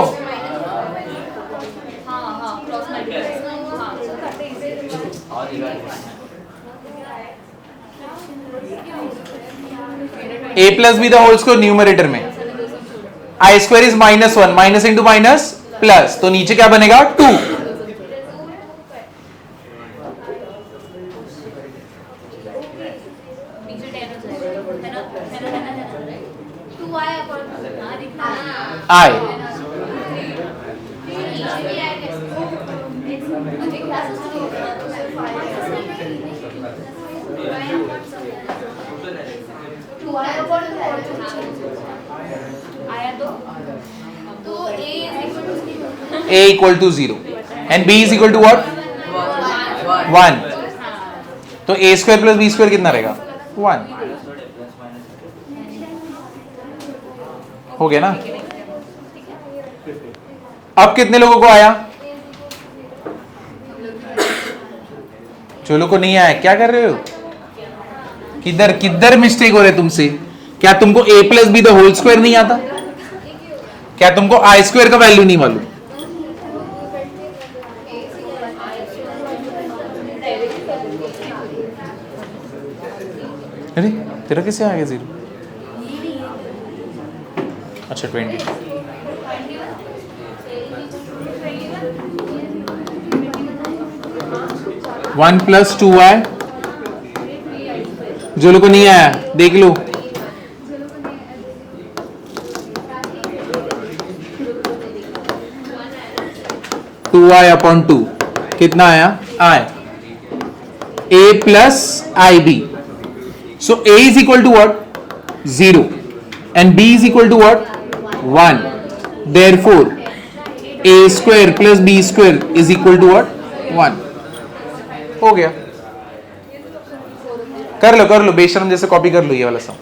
A plus b the whole square numerator में, i square is -1, minus into minus plus, तो नीचे क्या बनेगा? 2। आई आया तो A A equal to 0 and B is equal to what? 1. तो A square plus B square कितना रहेगा? 1. हो गया ना? अब कितने लोगों को आया? जो लोगों को नहीं आया क्या कर रहे हो? किधर किधर मिस्टेक हो रहे तुमसे? क्या तुमको a plus b the whole square नहीं आता? क्या तुमको आई स्क्वायर का वैल्यू नहीं मालूम? अरे तेरा कैसे आ गया 0? अच्छा 20. 1 प्लस 2y. जो लोग को नहीं आया देख लो. 2y अपॉन 2 कितना आया? i. a plus ib. So a is equal to what? 0 and b is equal to what? 1. Therefore a square plus b square is equal to what? 1. हो गया. कर लो बेशरम जैसे कॉपी कर लो ये वाला सब.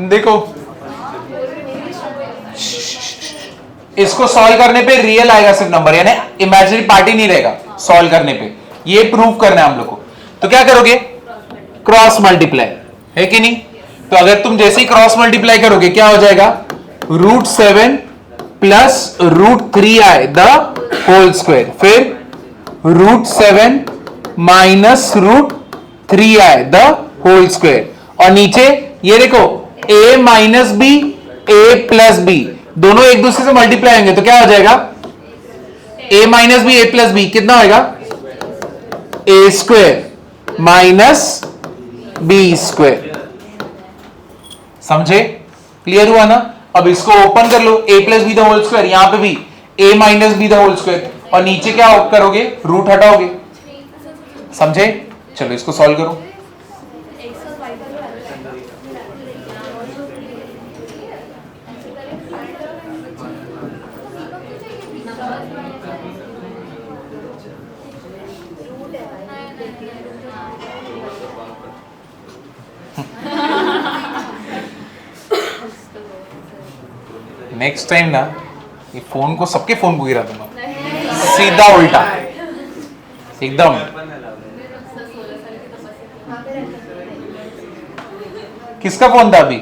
देखो इसको सॉल्व करने पे रियल आएगा सिर्फ नंबर, यानी इमेजिनरी पार्टी नहीं रहेगा सॉल्व करने पे. ये प्रूव करना है हम लोग को. तो क्या करोगे? क्रॉस मल्टीप्लाई है कि नहीं? तो अगर तुम जैसे ही क्रॉस मल्टीप्लाई करोगे क्या हो जाएगा? √7 plus √3i the whole square. फिर √7 minus √3i the whole square. और नीचे ये देखो a minus b a plus b दोनों एक दूसरे से मल्टीप्लाई होंगे तो क्या हो जाएगा? a minus b a plus b कितना होगा? a square minus b square. समझे? क्लियर हुआ ना? अब इसको ओपन कर लो. a plus b the whole square, यहां पे भी a minus b the whole square और नीचे क्या करोगे? रूट हटाओगे. समझे? चलो इसको सॉल्व करो. नेक्स्ट टाइम ना ये फोन को सबके फोन को गिरा दूंगा सीधा उल्टा एकदम. किसका फोन था अभी?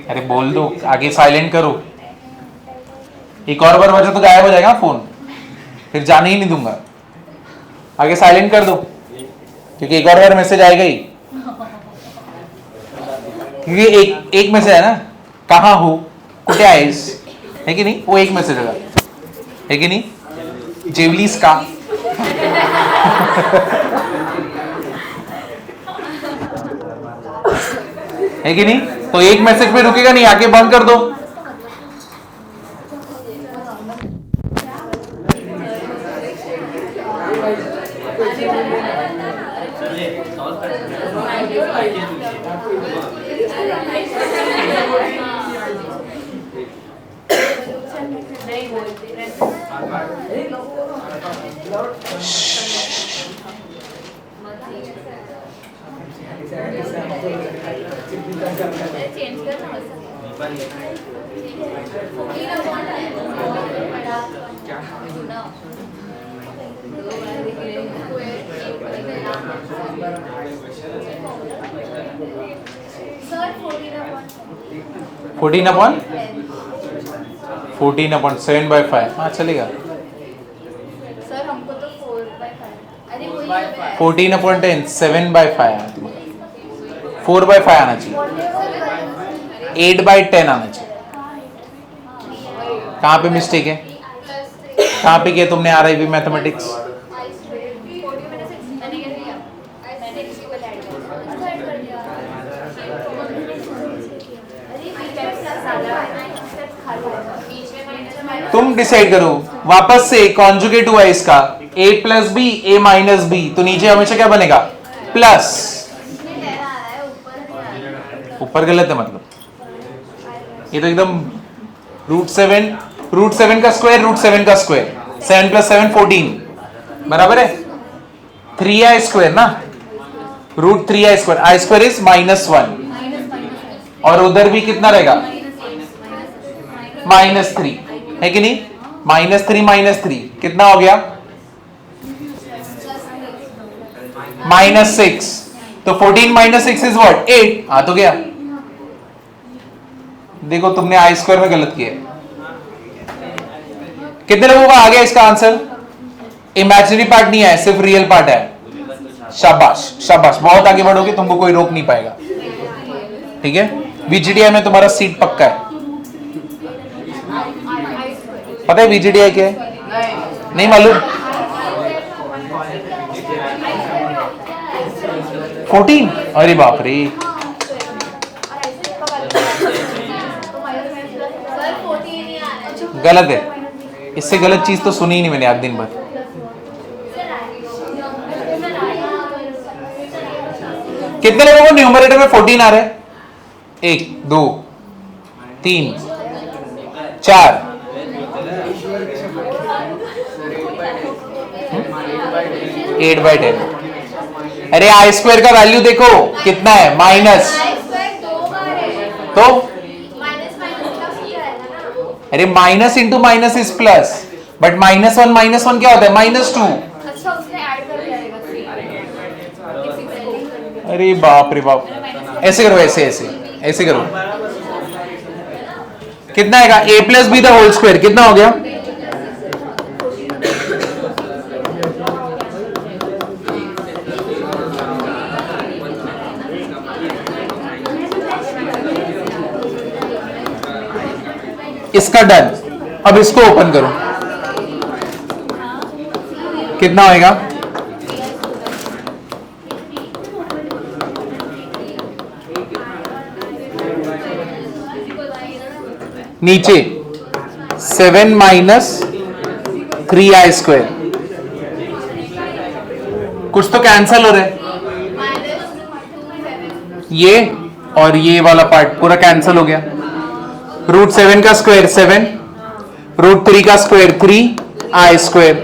अरे बोल दो, आगे साइलेंट करो. एक और बार बजा तो गायब हो जाएगा फोन, फिर जाने ही नहीं दूंगा. आगे साइलेंट कर दो क्योंकि एक और बार मैसेज आएगा ही. क्योंकि एक मैसेज है ना, कहाँ हो, कुठे आहेस, है कि नहीं? वो एक मैसेज है कि नहीं? जेवलीस का. है कि नहीं? तो एक मैसेज पे रुकेगा नहीं, आके बंद कर दो. चेंज करना सर 14/7/5 हाँ चलेगा। सर हमको तो 4/5 अरे वही 14/10 7/5 4/5 आना चाहिए, 8/10 आना चाहिए। कहाँ पे मिस्टेक है, कहाँ पे किया तुमने RIB मैथमेटिक्स? तुम डिसाइड करो वापस से, कॉन्जुगेट हुआ है इसका a + b a - b, तो नीचे हमेशा क्या बनेगा प्लस। ऊपर गलत है, मतलब ये तो एकदम √7 का स्क्वायर √7 का स्क्वायर 7 + 7 14 बराबर है 3i² ना, √3i², i² इज -1 और उधर भी कितना रहेगा -3 है कि नहीं, -3 कितना हो गया -6, तो 14 - 6 इज व्हाट 8 आ तो गया। देखो तुमने i² में गलत किया। कितने लोगों का आ गया इसका आंसर? इमेजिनरी पार्ट नहीं है, सिर्फ रियल पार्ट है। शाबाश शाबाश, बहुत आगे बढ़ोगे, तुमको कोई रोक नहीं पाएगा। ठीक है, VGDI में तुम्हारा सीट पक्का है। पता है VGDI क्या है? नहीं मालूम? 14, अरे बाप रे, गलत है। इससे गलत चीज तो सुनी ही नहीं मैंने आज दिन भर। कितने लोगों को न्यूमरेटर में 14 आ रहा है? 1 2 3 4 8/10। अरे i² का वैल्यू देखो कितना है, माइनस, तो अरे minus into minus is plus, but -1 क्या होता है -2। अच्छा उसने ऐड कर दिया रहेगा 3। अरे बाप रे बाप, ऐसे करो, ऐसे करो। कितना आएगा a + b the whole square, कितना हो गया इसका डन। अब इसको ओपन करो, कितना होएगा नीचे 7 - 3i², कुछ तो कैंसल हो रहा है, ये और ये वाला पार्ट पूरा कैंसल हो गया। √7 का स्क्वायर 7, √3 का स्क्वायर 3i²,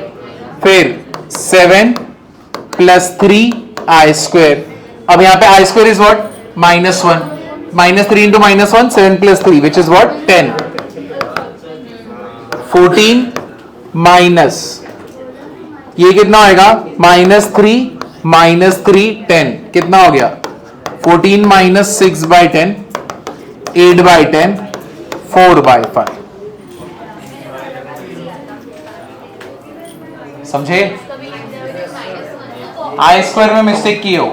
फिर 7 + 3i²। अब यहां पे i² is what -1, -3 × -1 7 + 3 which is what 10। 14 minus ये कितना होएगा -3 10, कितना हो गया 14 - 6/10 8/10 4/5। समझे? i² में मिस्टेक की हो।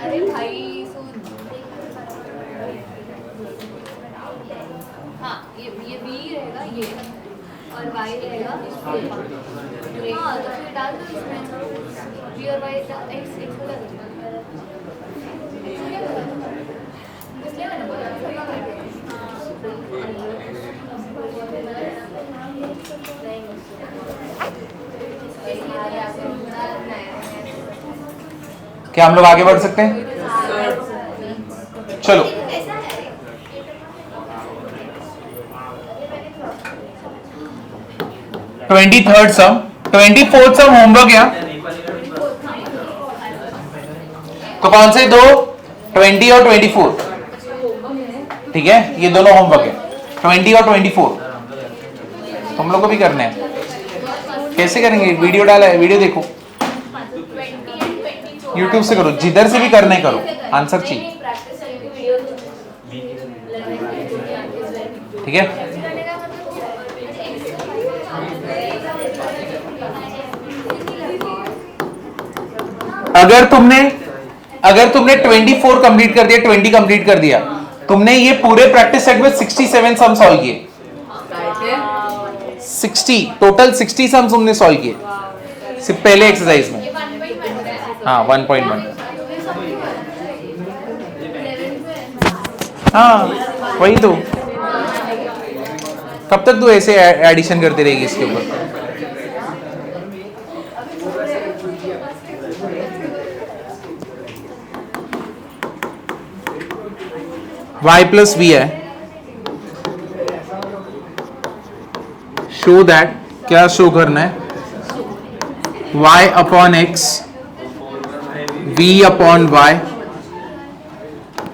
अरे भाई हाँ ये b रहेगा ये और y रहेगा हाँ, तो फिर डाल दो इसमें b और y x को डाल दो। इसलिए मैंने बोला क्या हम लोग आगे बढ़ सकते हैं? चलो 23rd सम, 24th सम होमवर्क या तो कौन से दो, 20 और 24, ठीक है, ये दोनों होमवर्क है, 20 और 24 तुम लोग को भी करने हैं। कैसे करेंगे? वीडियो डाला है, वीडियो देखो, YouTube से करो, जिधर से भी करना है करो, आंसर चाहिए, ठीक है। अगर तुमने 24 कंप्लीट कर दिया, 20 कंप्लीट कर दिया, तुमने ये पूरे प्रैक्टिस सेट में 67 सम सॉल्व किए, 60 टोटल 60 सम तुमने सॉल्व किए सिर्फ पहले एक्सरसाइज में। हाँ 1.1, हाँ वही तो। कब तक तू ऐसे एडिशन करती रहेगी इसके ऊपर? y प्लस वी है, शो दैट, क्या शो करना है, y upon x v upon y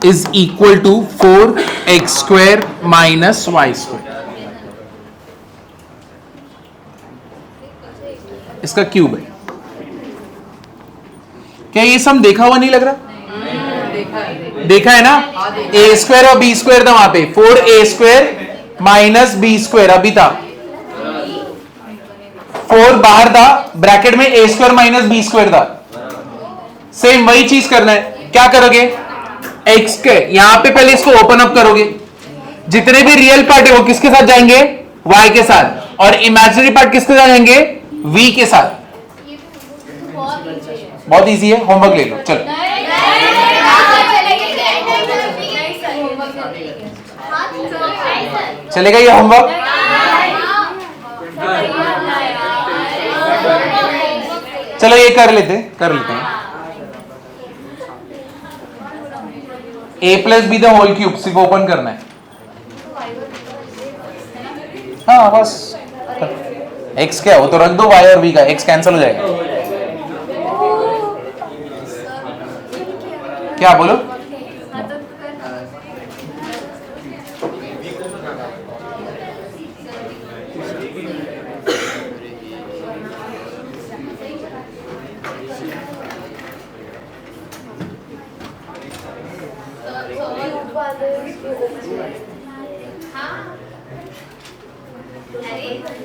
is equal to 4x square minus y square. इसका क्यूब है। क्या ये सम देखा हुआ नहीं लग रहा? देखा है ना? ए स्क्वायर और बी स्क्वायर था वहां पे, 4a square minus b square अभी था, 4 बाहर था, ब्रैकेट में a square minus b square था। सेम वही चीज करना है। क्या करोगे? x के यहां पे पहले इसको ओपन अप करोगे, जितने भी रियल पार्ट है वो किसके साथ जाएंगे? y के साथ, और इमेजिनरी पार्ट किसके साथ जाएंगे? v के साथ। बहुत इजी है, होमवर्क ले लो, चलो। चलेगा ये होमवर्क? चलो ये कर लेते हैं। a plus b the whole cube सिर्फ ओपन करना है। हाँ बस, x क्या है वो तो रख दो, y और v का, x कैंसिल हो जाएगा। क्या बोलो?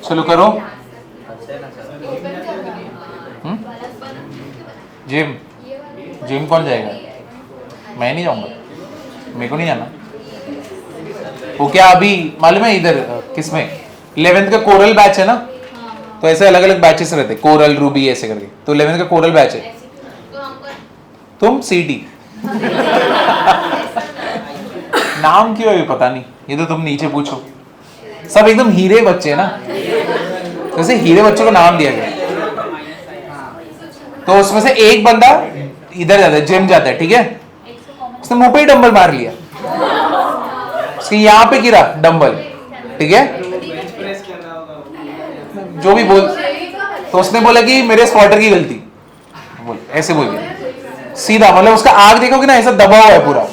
चलो करो। जिम कौन जाएगा? मैं नहीं जाऊंगा, मेरे को नहीं जाना। वो क्या अभी मालूम है इधर किसमें 11th का कोरल बैच है ना, तो ऐसे अलग अलग बैचेस रहते, कोरल रूबी ऐसे करके, तो 11th का कोरल बैच है। तुम सीटी नाम क्यों है पता नहीं, ये तो तुम नीचे पूछो। सब एकदम हीरे बच्चे हैं ना, जैसे हीरे बच्चों को नाम दिया गया। तो उसमें से एक बंदा इधर जाता है, जिम जाता है, ठीक है, उसने मुंह पे ही डंबल मार लिया, उसके यहां पे गिरा डंबल, ठीक है, जो भी बोल, तो उसने बोला कि मेरे स्पॉटर की गलती, बोल ऐसे बोल दिया सीधा, मतलब उसका आग देखोगे ना ऐसा दबा हुआ है पूरा।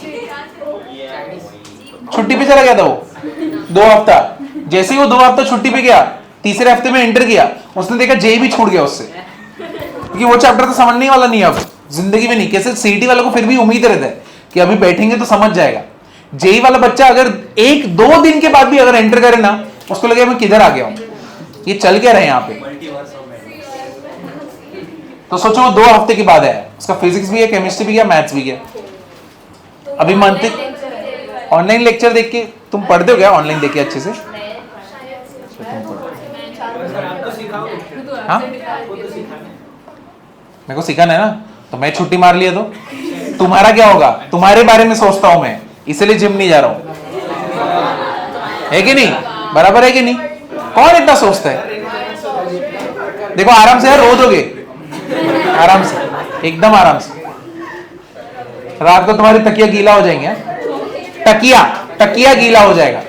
छुट्टी पे चला गया था वो 2 हफ्ता, जैसे ही वो 2 हफ्ता छुट्टी पे गया, तीसरे हफ्ते में एंटर किया, उसने देखा जेई भी छूट गया उससे, क्योंकि वो चैप्टर तो समझने वाला नहीं है अब जिंदगी में नहीं। कैसे सीटी वालों को फिर भी उम्मीद रहता है कि अभी बैठेंगे तो समझ जाएगा। जेई वाला बच्चा अगर 1-2 दिन के बाद भी अगर एंटर करे ना, उसको लगे मैं किधर आ गया हूं, ये चल क्या रहे यहाँ पे। तो सोचो वो 2 हफ्ते के बाद आया, उसका फिजिक्स भी है, केमिस्ट्री भी है, मैथ्स भी है। अभी मंथ ऑनलाइन लेक्चर देख के तुम पढ़ते हो क्या? ऑनलाइन देख के अच्छे से? हाँ मेरे को सिखाना है ना, तो मैं छुट्टी मार लिया तो तुम्हारा क्या होगा? तुम्हारे बारे में सोचता हूं मैं, इसलिए जिम नहीं जा रहा हूं, है कि नहीं? बराबर है कि नहीं? कौन इतना सोचता है? देखो आराम से यार, रो दोगे आराम से, एकदम आराम से। रात को तुम्हारी तकिया गीला हो जाएंगे, तकिया गीला हो जाएगा,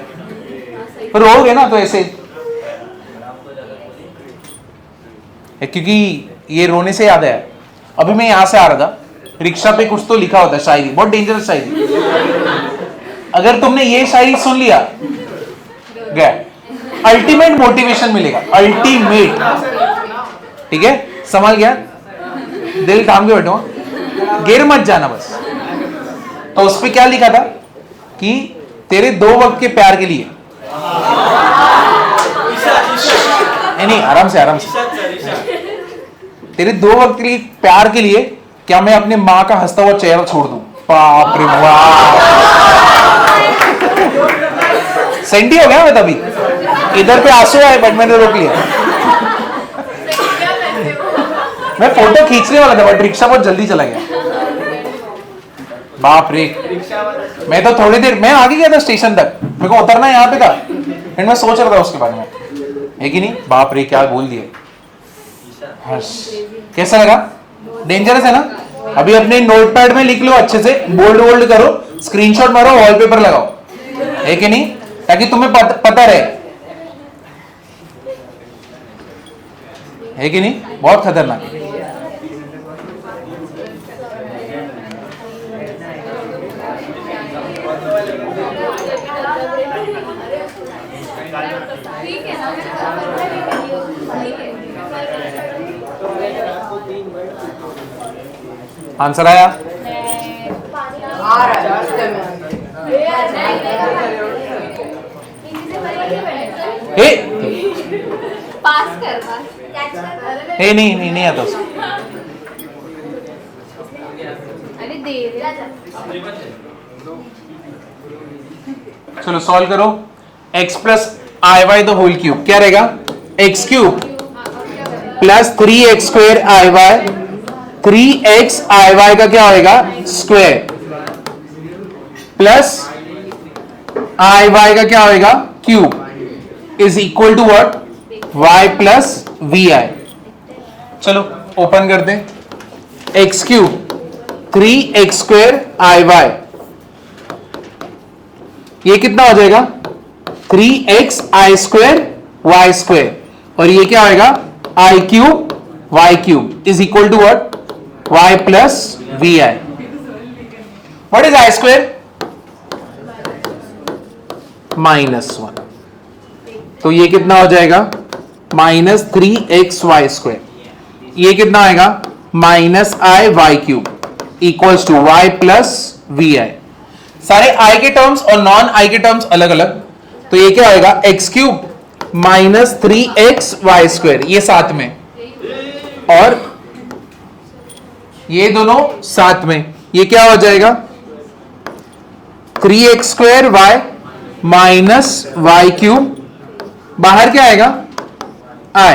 रोओगे ना तो ऐसे क्योंकि ये रोने से याद है, अभी मैं यहां से आ रहा था, रिक्शा पे कुछ तो लिखा होता है शायरी, बहुत डेंजरस शायरी, अगर तुमने ये शायरी सुन लिया गया, अल्टीमेट मोटिवेशन मिलेगा, अल्टीमेट। ठीक है, संभाल गया, दिल थाम के बैठो, गिर मत जाना बस। तो उस पे क्या लिखा था कि तेरे 2 वक्त के प्यार के लिए, नहीं आराम से आराम से, तेरे 2 वक्त के लिए प्यार के लिए क्या मैं अपने माँ का हंसता हुआ चेहरा छोड़ दूं? बाप रे वाह, सेंटी हो गया मैं तभी, इधर पे आंसू आए बट मैंने रोक लिया। मैं फोटो खींचने वाला था बट रिक्शा बहुत जल्दी चला गया। बाप रे, मैं तो थोड़ी देर, मैं आगे गया था स्टेशन तक, मेरे को उतरना यहाँ पे था, एंड मैं सोच रहा था उसके बारे में, है कि नहीं? बाप रे क्या बोल दिए। कैसा लगा? डेंजरस है ना? अभी अपने नोटपैड में लिख लो, अच्छे से बोल्ड वोल्ड करो, स्क्रीनशॉट मारो, वॉलपेपर लगाओ, है कि नहीं? ताकि तुम्हें पता रहे, है कि नहीं? बहुत खतरनाक है। ठीक है ना, आंसर आया? ए पास कर पास ए नहीं आता उसको। अरे दे चलो सॉल्व करो। x plus i y the whole cube क्या रहेगा? X cube plus 3x square i y, 3x i y का क्या होएगा? स्क्वायर, प्लस आई वाई का क्या होएगा? Cube, is equal to what? y plus v i. चलो ओपन कर दें, x cube 3x square i y, ये कितना हो जाएगा? 3x आई स्क्वायर वाई स्क्वायर, और ये क्या होएगा? I cube y cube is equal to what? y plus v i. What is i square? -1, तो ये कितना हो जाएगा? -3xy स्क्वायर, ये कितना आएगा? -i y³ equals to y plus v i. सारे i के टर्म्स और नॉन i के टर्म्स अलग अलग, तो ये क्या होएगा? x³ -3xy स्क्वायर, ये साथ में, और ये दोनों साथ में, ये क्या हो जाएगा? 3x square y minus y³, बाहर क्या आएगा? i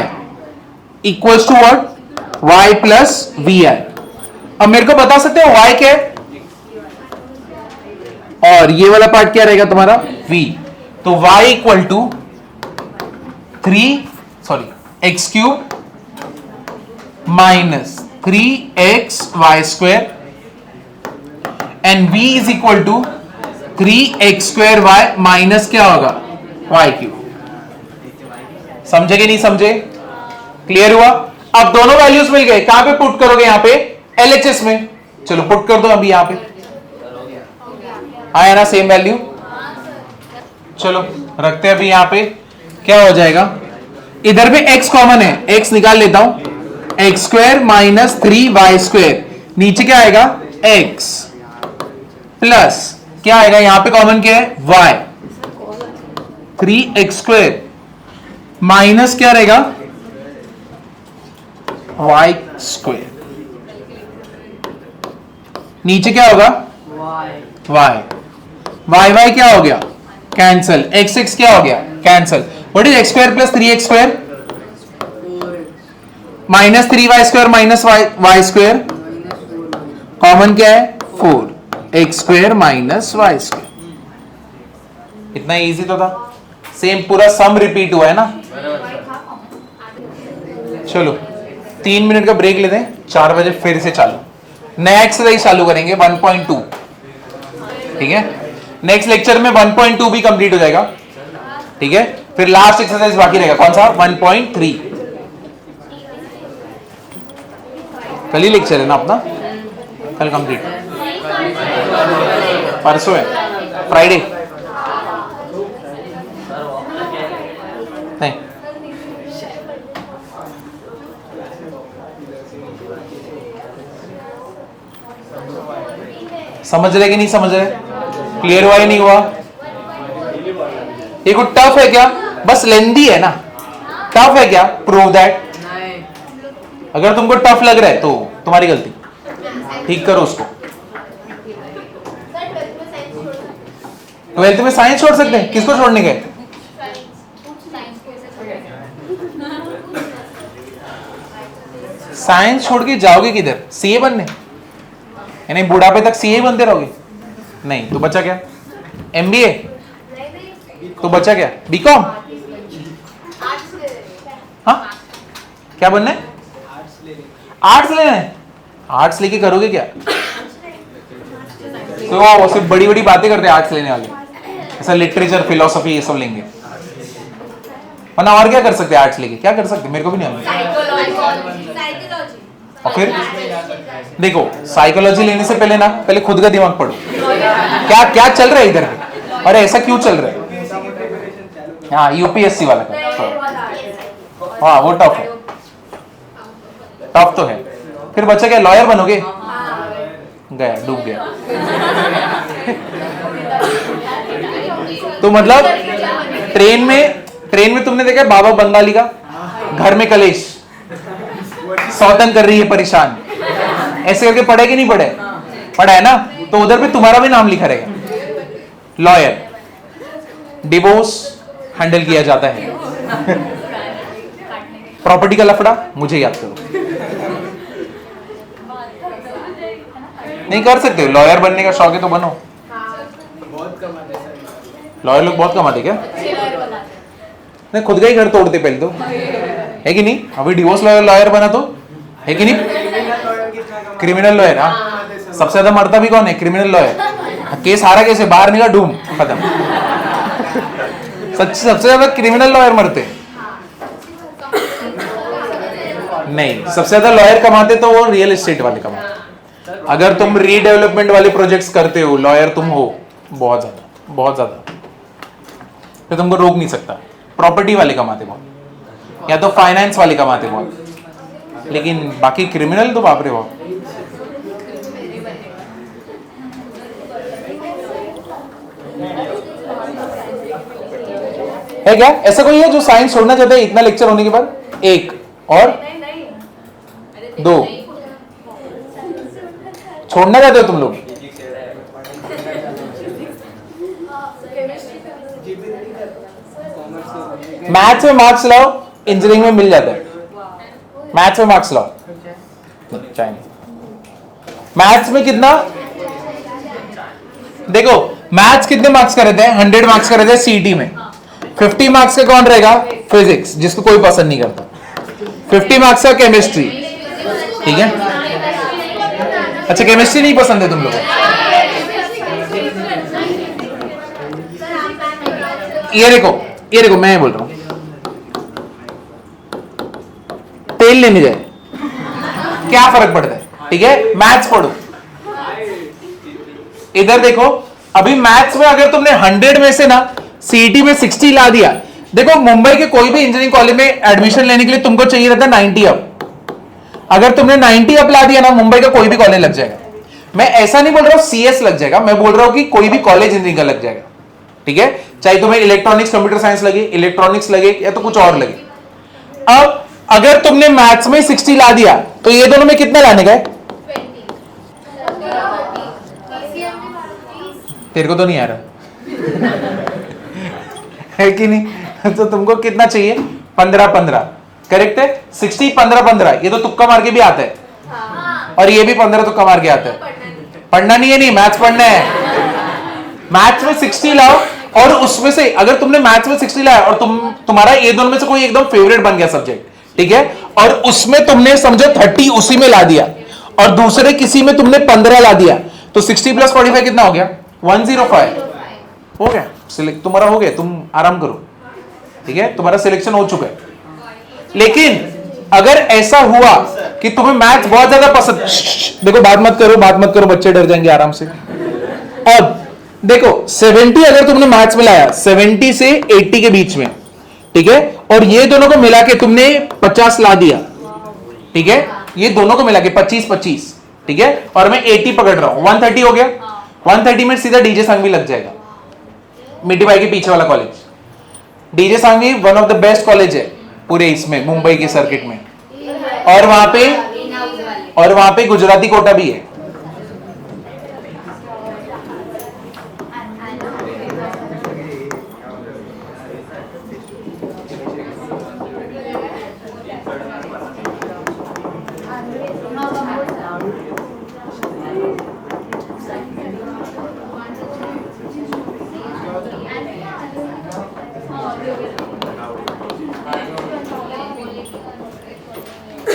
equals to what? y plus v i. अब मेरे को बता सकते हो y क्या है, और ये वाला पार्ट क्या रहेगा तुम्हारा? v। तो y equal to x³ minus 3xy square and v is equal to 3x square y minus क्या होगा? y³। समझे कि नहीं समझे? क्लियर हुआ? अब दोनों वैल्यूज मिल गए, कहां पे पुट करोगे? यहां पे LHS में। चलो पुट कर दो अभी यहां पे, आया ना सेम वैल्यू? चलो रखते हैं अभी यहां पे, क्या हो जाएगा? इधर पे x कॉमन है, x निकाल लेता हूं, x square minus 3y square, नीचे क्या आएगा? x प्लस क्या आएगा? यहां पे कॉमन क्या है? y, 3x स्क्वायर माइनस क्या रहेगा? y स्क्वायर, नीचे क्या होगा? y क्या हो गया? कैंसल, x क्या हो गया? Cancel. What is x square plus 3x square? Minus 3y square minus y square, common क्या है? 4x square minus y square. इतना इजी तो था, सेम पूरा सम रिपीट हुआ है ना? चलो 3 मिनट का ब्रेक लेते हैं, 4 बजे फिर से चालू, नया एक्सरसाइज चालू करेंगे 1.2। ठीक है, नेक्स्ट लेक्चर में 1.2 भी कंप्लीट हो जाएगा। ठीक है, फिर लास्ट एक्सरसाइज बाकी रहेगा, कौन सा? 1.3। कल ही लेक्चर है ना अपना, कल कंप्लीट, परसों है फ्राइडे नहीं। समझ रहे कि नहीं समझ रहे? क्लियर हुआ या नहीं हुआ? ये कुछ टफ है क्या? बस लेंदी है ना, टफ है क्या? Prove that. अगर तुमको टफ लग रहा है तो तुम्हारी गलती, ठीक करो उसको। 12th में साइंस छोड़ सकते हैं? किसको छोड़ने गए? साइंस छोड़ के जाओगे किधर? सीए बनने? यानी बुढ़ापे तक सीए बनते रहोगे? नहीं, तो बचा क्या? एमबीए? तो बचा क्या? बीकॉम? हाँ, क्या बनना है? आर्ट्स लेना है। आर्ट्स लेके करोगे क्या? तो सिर्फ बड़ी बड़ी बातें करते हैं आर्ट्स लेने वाले, ऐसा लिटरेचर फिलोसफी ये सब लेंगे, वरना और क्या कर सकते हैं आर्ट्स लेके? क्या कर सकते? मेरे को भी नहीं आता। और फिर देखो, साइकोलॉजी लेने से पहले ना, पहले खुद का दिमाग पढ़ो, क्या क्या चल रहा है इधर, और ऐसा क्यों चल रहा है। हाँ, यूपीएससी वाला का, हाँ वो टफ है, टफ तो है। फिर बच्चा क्या, लॉयर बनोगे? गया, डूब गया। तो मतलब ट्रेन में तुमने देखा बाबा बंगाली का, घर में कलेश, सौतन कर रही है परेशान, ऐसे करके पढ़े कि नहीं पढ़े? पढ़ा है ना, तो उधर पे तुम्हारा भी नाम लिखा रहेगा, लॉयर। डिवोर्स हैंडल किया जाता है। प्रॉपर्टी का लफड़ा मुझे याद करो। नहीं कर सकते हो, लॉयर बनने का शौक है तो बनो। लॉयर लोग बहुत कमाते क्या? नहीं, खुद का ही घर तोड़ते पहले तो, है कि नहीं? अभी डिवोर्स लॉयर बना तो, है कि नहीं? क्रिमिनल लॉयर, हाँ, सबसे ज्यादा मरता भी कौन है? Criminal lawyer. केस हारा कैसे? बाहर निकला, डूम, खत्म। सबसे ज्यादा क्रिमिनल लॉयर मरते नहीं, सबसे ज्यादा लॉयर कमाते तो वो रियल एस्टेट वाले कमाते। अगर तुम रीडेवलपमेंट वाले प्रोजेक्ट्स करते हो, लॉयर तुम हो बहुत ज्यादा, बहुत ज्यादा, तो तुमको रोक नहीं सकता। प्रॉपर्टी वाले कमाते बहुत, या तो फाइनेंस वाले कमाते बहुत, लेकिन बाकी क्रिमिनल तो बाप रे बाप। है क्या ऐसा कोई है जो साइंस छोड़ना चाहता है इतना लेक्चर होने के बाद? एक और दो छोड़ना चाहते हो तुम लोग? मैथ्स में मार्क्स लाओ, इंजीनियरिंग में मिल जाता है। मैथ्स में मार्क्स लाओ, मैथ्स में कितना? देखो मैथ्स कितने मार्क्स का रहते हैं? 100 मार्क्स का रहता है सीईटी में। 50 मार्क्स का कौन रहेगा? फिजिक्स, जिसको कोई पसंद नहीं करता। 50 मार्क्स का केमिस्ट्री, ठीक है? अच्छा, केमिस्ट्री नहीं पसंद है तुम लोगों को? ये देखो मैं बोल रहा हूं, तेल लेने जाए, क्या फर्क पड़ता है? ठीक है, मैथ्स पढ़ो। इधर देखो, अभी मैथ्स में अगर तुमने 100 में से ना सीईटी में 60 ला दिया, देखो मुंबई के कोई भी इंजीनियरिंग कॉलेज में एडमिशन लेने के लिए तुमको चाहिए रहता 90 अप। अगर तुमने 90 अप ला दिया ना, मुंबई का कोई भी कॉलेज लग जाएगा। मैं ऐसा नहीं बोल रहा हूं सीएस लग जाएगा, मैं बोल रहा हूं कि कोई भी कॉलेज इंजीनियरिंग का लग जाएगा, ठीक है? चाहे तुम्हें इलेक्ट्रॉनिक्स कंप्यूटर साइंस लगे, इलेक्ट्रॉनिक्स लगे, या तो कुछ और लगे। अब अगर तुमने मैथ्स में 60 ला दिया, तो ये दोनों में कितना लाने का है? तेरे को तो नहीं आ रहा है कि नहीं? तो तुमको कितना चाहिए? 15-15, करेक्ट है? 60 15-15, ये तो तुक्का मार के भी आता है, और ये भी 15 तुक्का मार के आता है। पढ़ना नहीं है, नहीं मैथ्स पढ़ना है। मैथ्स में 60 लाओ, और उसमें से अगर तुमने मैथ्स में 60 लाया और तुम्हारा ये दोनों में से कोई एकदम फेवरेट बन गया सब्जेक्ट, ठीक है, और उसमें तुमने समझो 30 उसी में ला दिया, और दूसरे किसी में तुमने 15 ला दिया, तो 60 + 45 कितना हो गया? 105 हो गया। सिलेक्ट तुम्हारा हो गया, तुम आराम करो, ठीक है? तुम्हारा सिलेक्शन हो चुका है। लेकिन अगर ऐसा हुआ कि तुम्हें मैथ्स बहुत ज्यादा पसंद, देखो बात मत करो, बच्चे डर जाएंगे आराम से। अब देखो 70 अगर तुमने मैथ्स में लाया, 70 से 80 के बीच में, ठीक है, और ये दोनों को मिला के तुमने 50 ला दिया, ठीक है, ये दोनों को मिला के 25-25, ठीक है, और मैं 80 पकड़ रहा हूं, 130 हो गया। 130 में सीधा डीजे सांघवी लग जाएगा, मिट्टी भाई के पीछे वाला college. DJ Sanghvi one of the best college है पूरे इसमें मुंबई के सर्किट में, और वहां पे गुजराती कोटा भी है।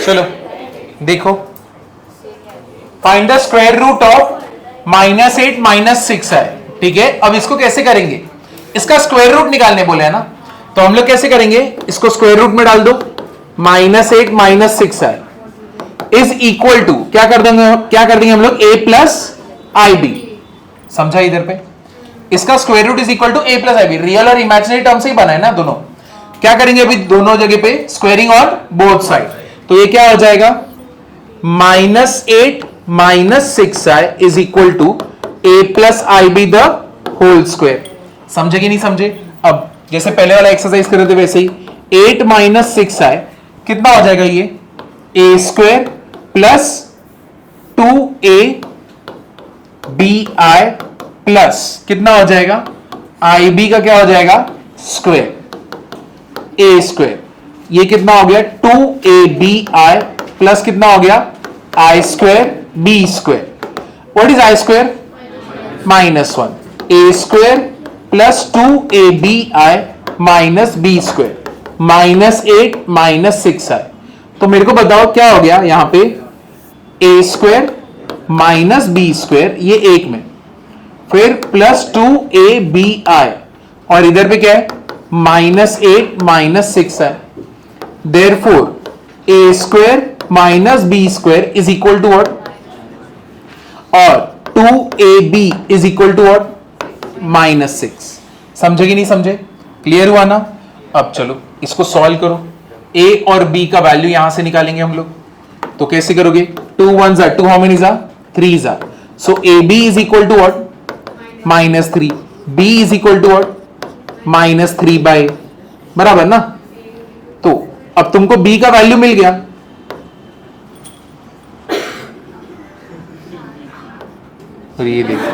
चलो देखो, find the square root of -8 -6 है, ठीक है। अब इसको कैसे करेंगे, इसका स्क्वायर रूट निकालने बोले है ना, तो हम लोग कैसे करेंगे, इसको स्क्वायर रूट में डाल दो। -8 -6 है इज इक्वल टू क्या कर देंगे हम लोग, a प्लस आई बी। समझा इधर पे, इसका square root is equal to a plus i b. Real और इमेजिनरी टर्म से ही बना है ना दोनों। क्या करेंगे अभी, दोनों जगह पे स्क्वायरिंग ऑन बोथ साइड, तो ये क्या हो जाएगा, -8 -6i is equal to a plus i b the whole square. समझे कि नहीं समझे। अब जैसे पहले वाला एक्सरसाइज कर रहे थे वैसे ही 8 -6i कितना हो जाएगा, ये a square plus 2a bi plus कितना हो जाएगा, ib का क्या हो जाएगा, स्क्वायर a स्क्वायर। ये कितना हो गया, 2abi प्लस कितना हो गया, i square b square. What is i square, -1। a square plus 2abi minus b square, -8 -6i। तो मेरे को बताओ क्या हो गया यहाँ पे, a square minus b square, ये एक में, फिर प्लस 2abi, और इधर पे क्या है, -8 -6i। Therefore, a square minus b square is equal to what? और 2ab is equal to what? -6। समझे कि नहीं समझे, क्लियर हुआ ना। अब चलो इसको सॉल्व करो, a और b का वैल्यू यहां से निकालेंगे हम लोग। तो कैसे करोगे, 2 1s are 2, how many are 3s are, so ab is equal to what, -3, b is equal to what, -3 by, बराबर ना। तो अब तुमको b का वैल्यू मिल गया, तो ये देखो,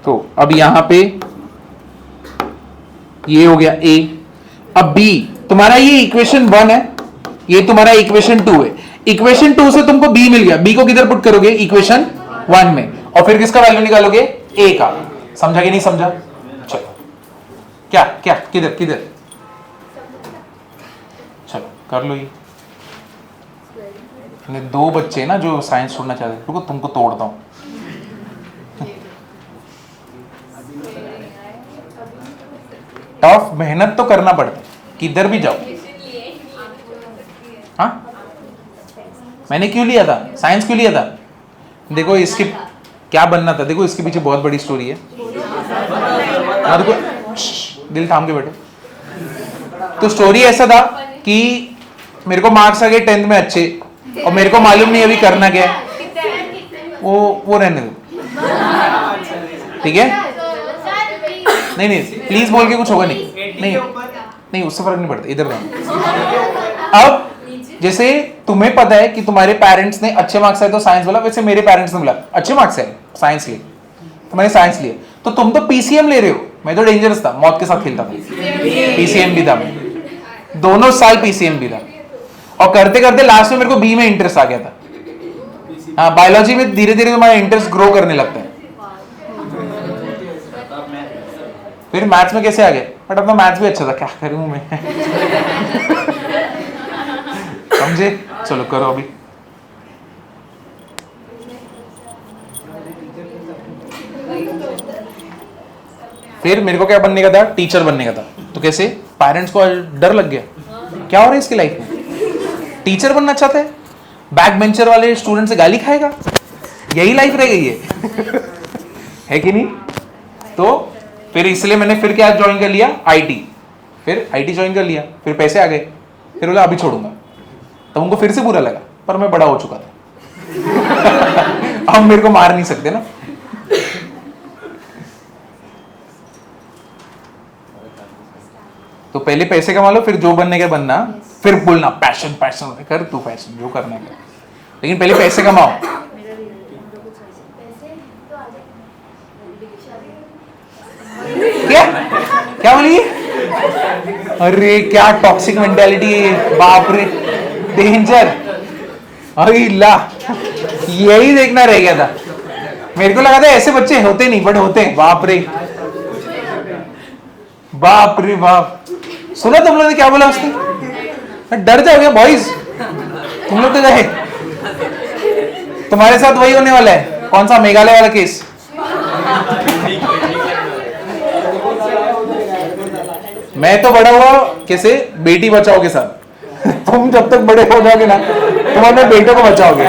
तो अब यहां पे ये हो गया a। अब b तुम्हारा ये इक्वेशन 1 है, ये तुम्हारा इक्वेशन 2 है। इक्वेशन 2 से तुमको b मिल गया, b को किधर पुट करोगे, इक्वेशन 1 में, और फिर किसका वैल्यू निकालोगे, a का। समझा कि नहीं समझा। चलो क्या क्या किधर किधर, चलो कर लो। ये दो बच्चे ना जो साइंस छोड़ना चाहते हैं, रुको तुमको तोड़ता हूं। टफ मेहनत तो करना पड़ता है, किधर भी जाओ। हाँ मैंने क्यों लिया था, साइंस क्यों लिया था, देखो इसकी क्या बनना था, देखो इसके पीछे बहुत बड़ी स्टोरी है। देखो दिल थाम के बैठो। तो स्टोरी ऐसा था कि मेरे को मार्क्स आ गए 10th में अच्छे, और मेरे को मालूम नहीं अभी करना क्या है, वो रहने दो, ठीक है। नहीं नहीं प्लीज बोल के कुछ होगा नहीं, नहीं नहीं उससे फर्क नहीं पड़ता, इधर रहना। अब जैसे तुम्हें पता है कि तुम्हारे पेरेंट्स ने अच्छे मार्क्स आए तो साइंस बोला, वैसे मेरे पेरेंट्स ने बोला अच्छे मार्क्स आए साइंस लिए, तो मैंने साइंस लिया। तो तुम तो पीसीएम ले रहे हो, मैं तो डेंजरस था, मौत के साथ खेलता था, पीसीएम भी था मैं, दोनों साल पीसीएम भी था। और करते करते लास्ट में मेरे को बी में इंटरेस्ट आ गया था। हाँ बायोलॉजी में धीरे धीरे तुम्हारा इंटरेस्ट ग्रो करने लगता है। फिर मैथ्स में कैसे आ गया, बट अपना मैथ्स भी अच्छा था, क्या करूं मैं समझे। चलो करो अभी। फिर मेरे को क्या बनने का था, टीचर बनने का था। तो कैसे, पेरेंट्स को डर लग गया, क्या हो रहा है इसकी लाइफ में? टीचर बनना चाहता है, बैक बेंचर वाले स्टूडेंट से गाली खाएगा, यही लाइफ रह गई है कि नहीं? तो फिर इसलिए मैंने फिर क्या ज्वाइन कर लिया, आईटी। फिर आईटी ज्वाइन कर लिया, फिर पैसे आ गए, फिर बोला अभी छोड़ूंगा। तब उनको फिर से बुरा लगा, पर मैं बड़ा हो चुका था। अब मेरे को मार नहीं सकते ना। तो पहले पैसे कमा लो, फिर जो बनने का बनना, फिर बोलना पैशन पैशन कर, तू पैशन जो करना है, लेकिन पहले पैसे कमाओ। क्या क्या बोली? अरे क्या टॉक्सिक मेंटालिटी है, बाप रे, डेंजर। अरे ला, यही देखना रह गया था। मेरे को लगा था ऐसे बच्चे होते नहीं, बट होते हैं। बाप रे बाप रे बाप। सुना तुम लोगों ने क्या बोला उसने? डर जाओगे बॉयज, तुम लोग तो गए, तुम्हारे साथ वही होने वाला है। कौन सा? मेघालय वाला केस। मैं तो बड़ा हुआ कैसे, बेटी बचाओ के साथ। तुम जब तक बड़े हो जाओगे ना, तुम अपने बेटों को बचाओगे।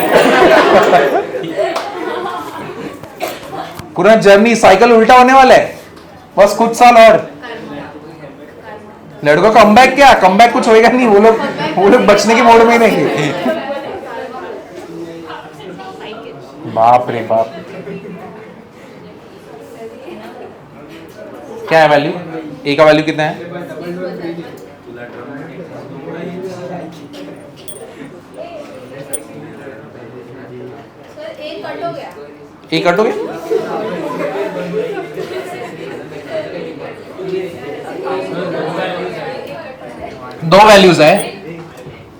पूरा जर्नी साइकिल उल्टा होने वाला है, बस कुछ साल और। लड़कों का कमबैक, क्या कमबैक कुछ होएगा नहीं, वो लोग बचने के मोड में ही रहेंगे। बाप रे बाप। क्या है वैल्यू? ए का वैल्यू कितना है? ए कट हो गया। दो वैल्यूज है,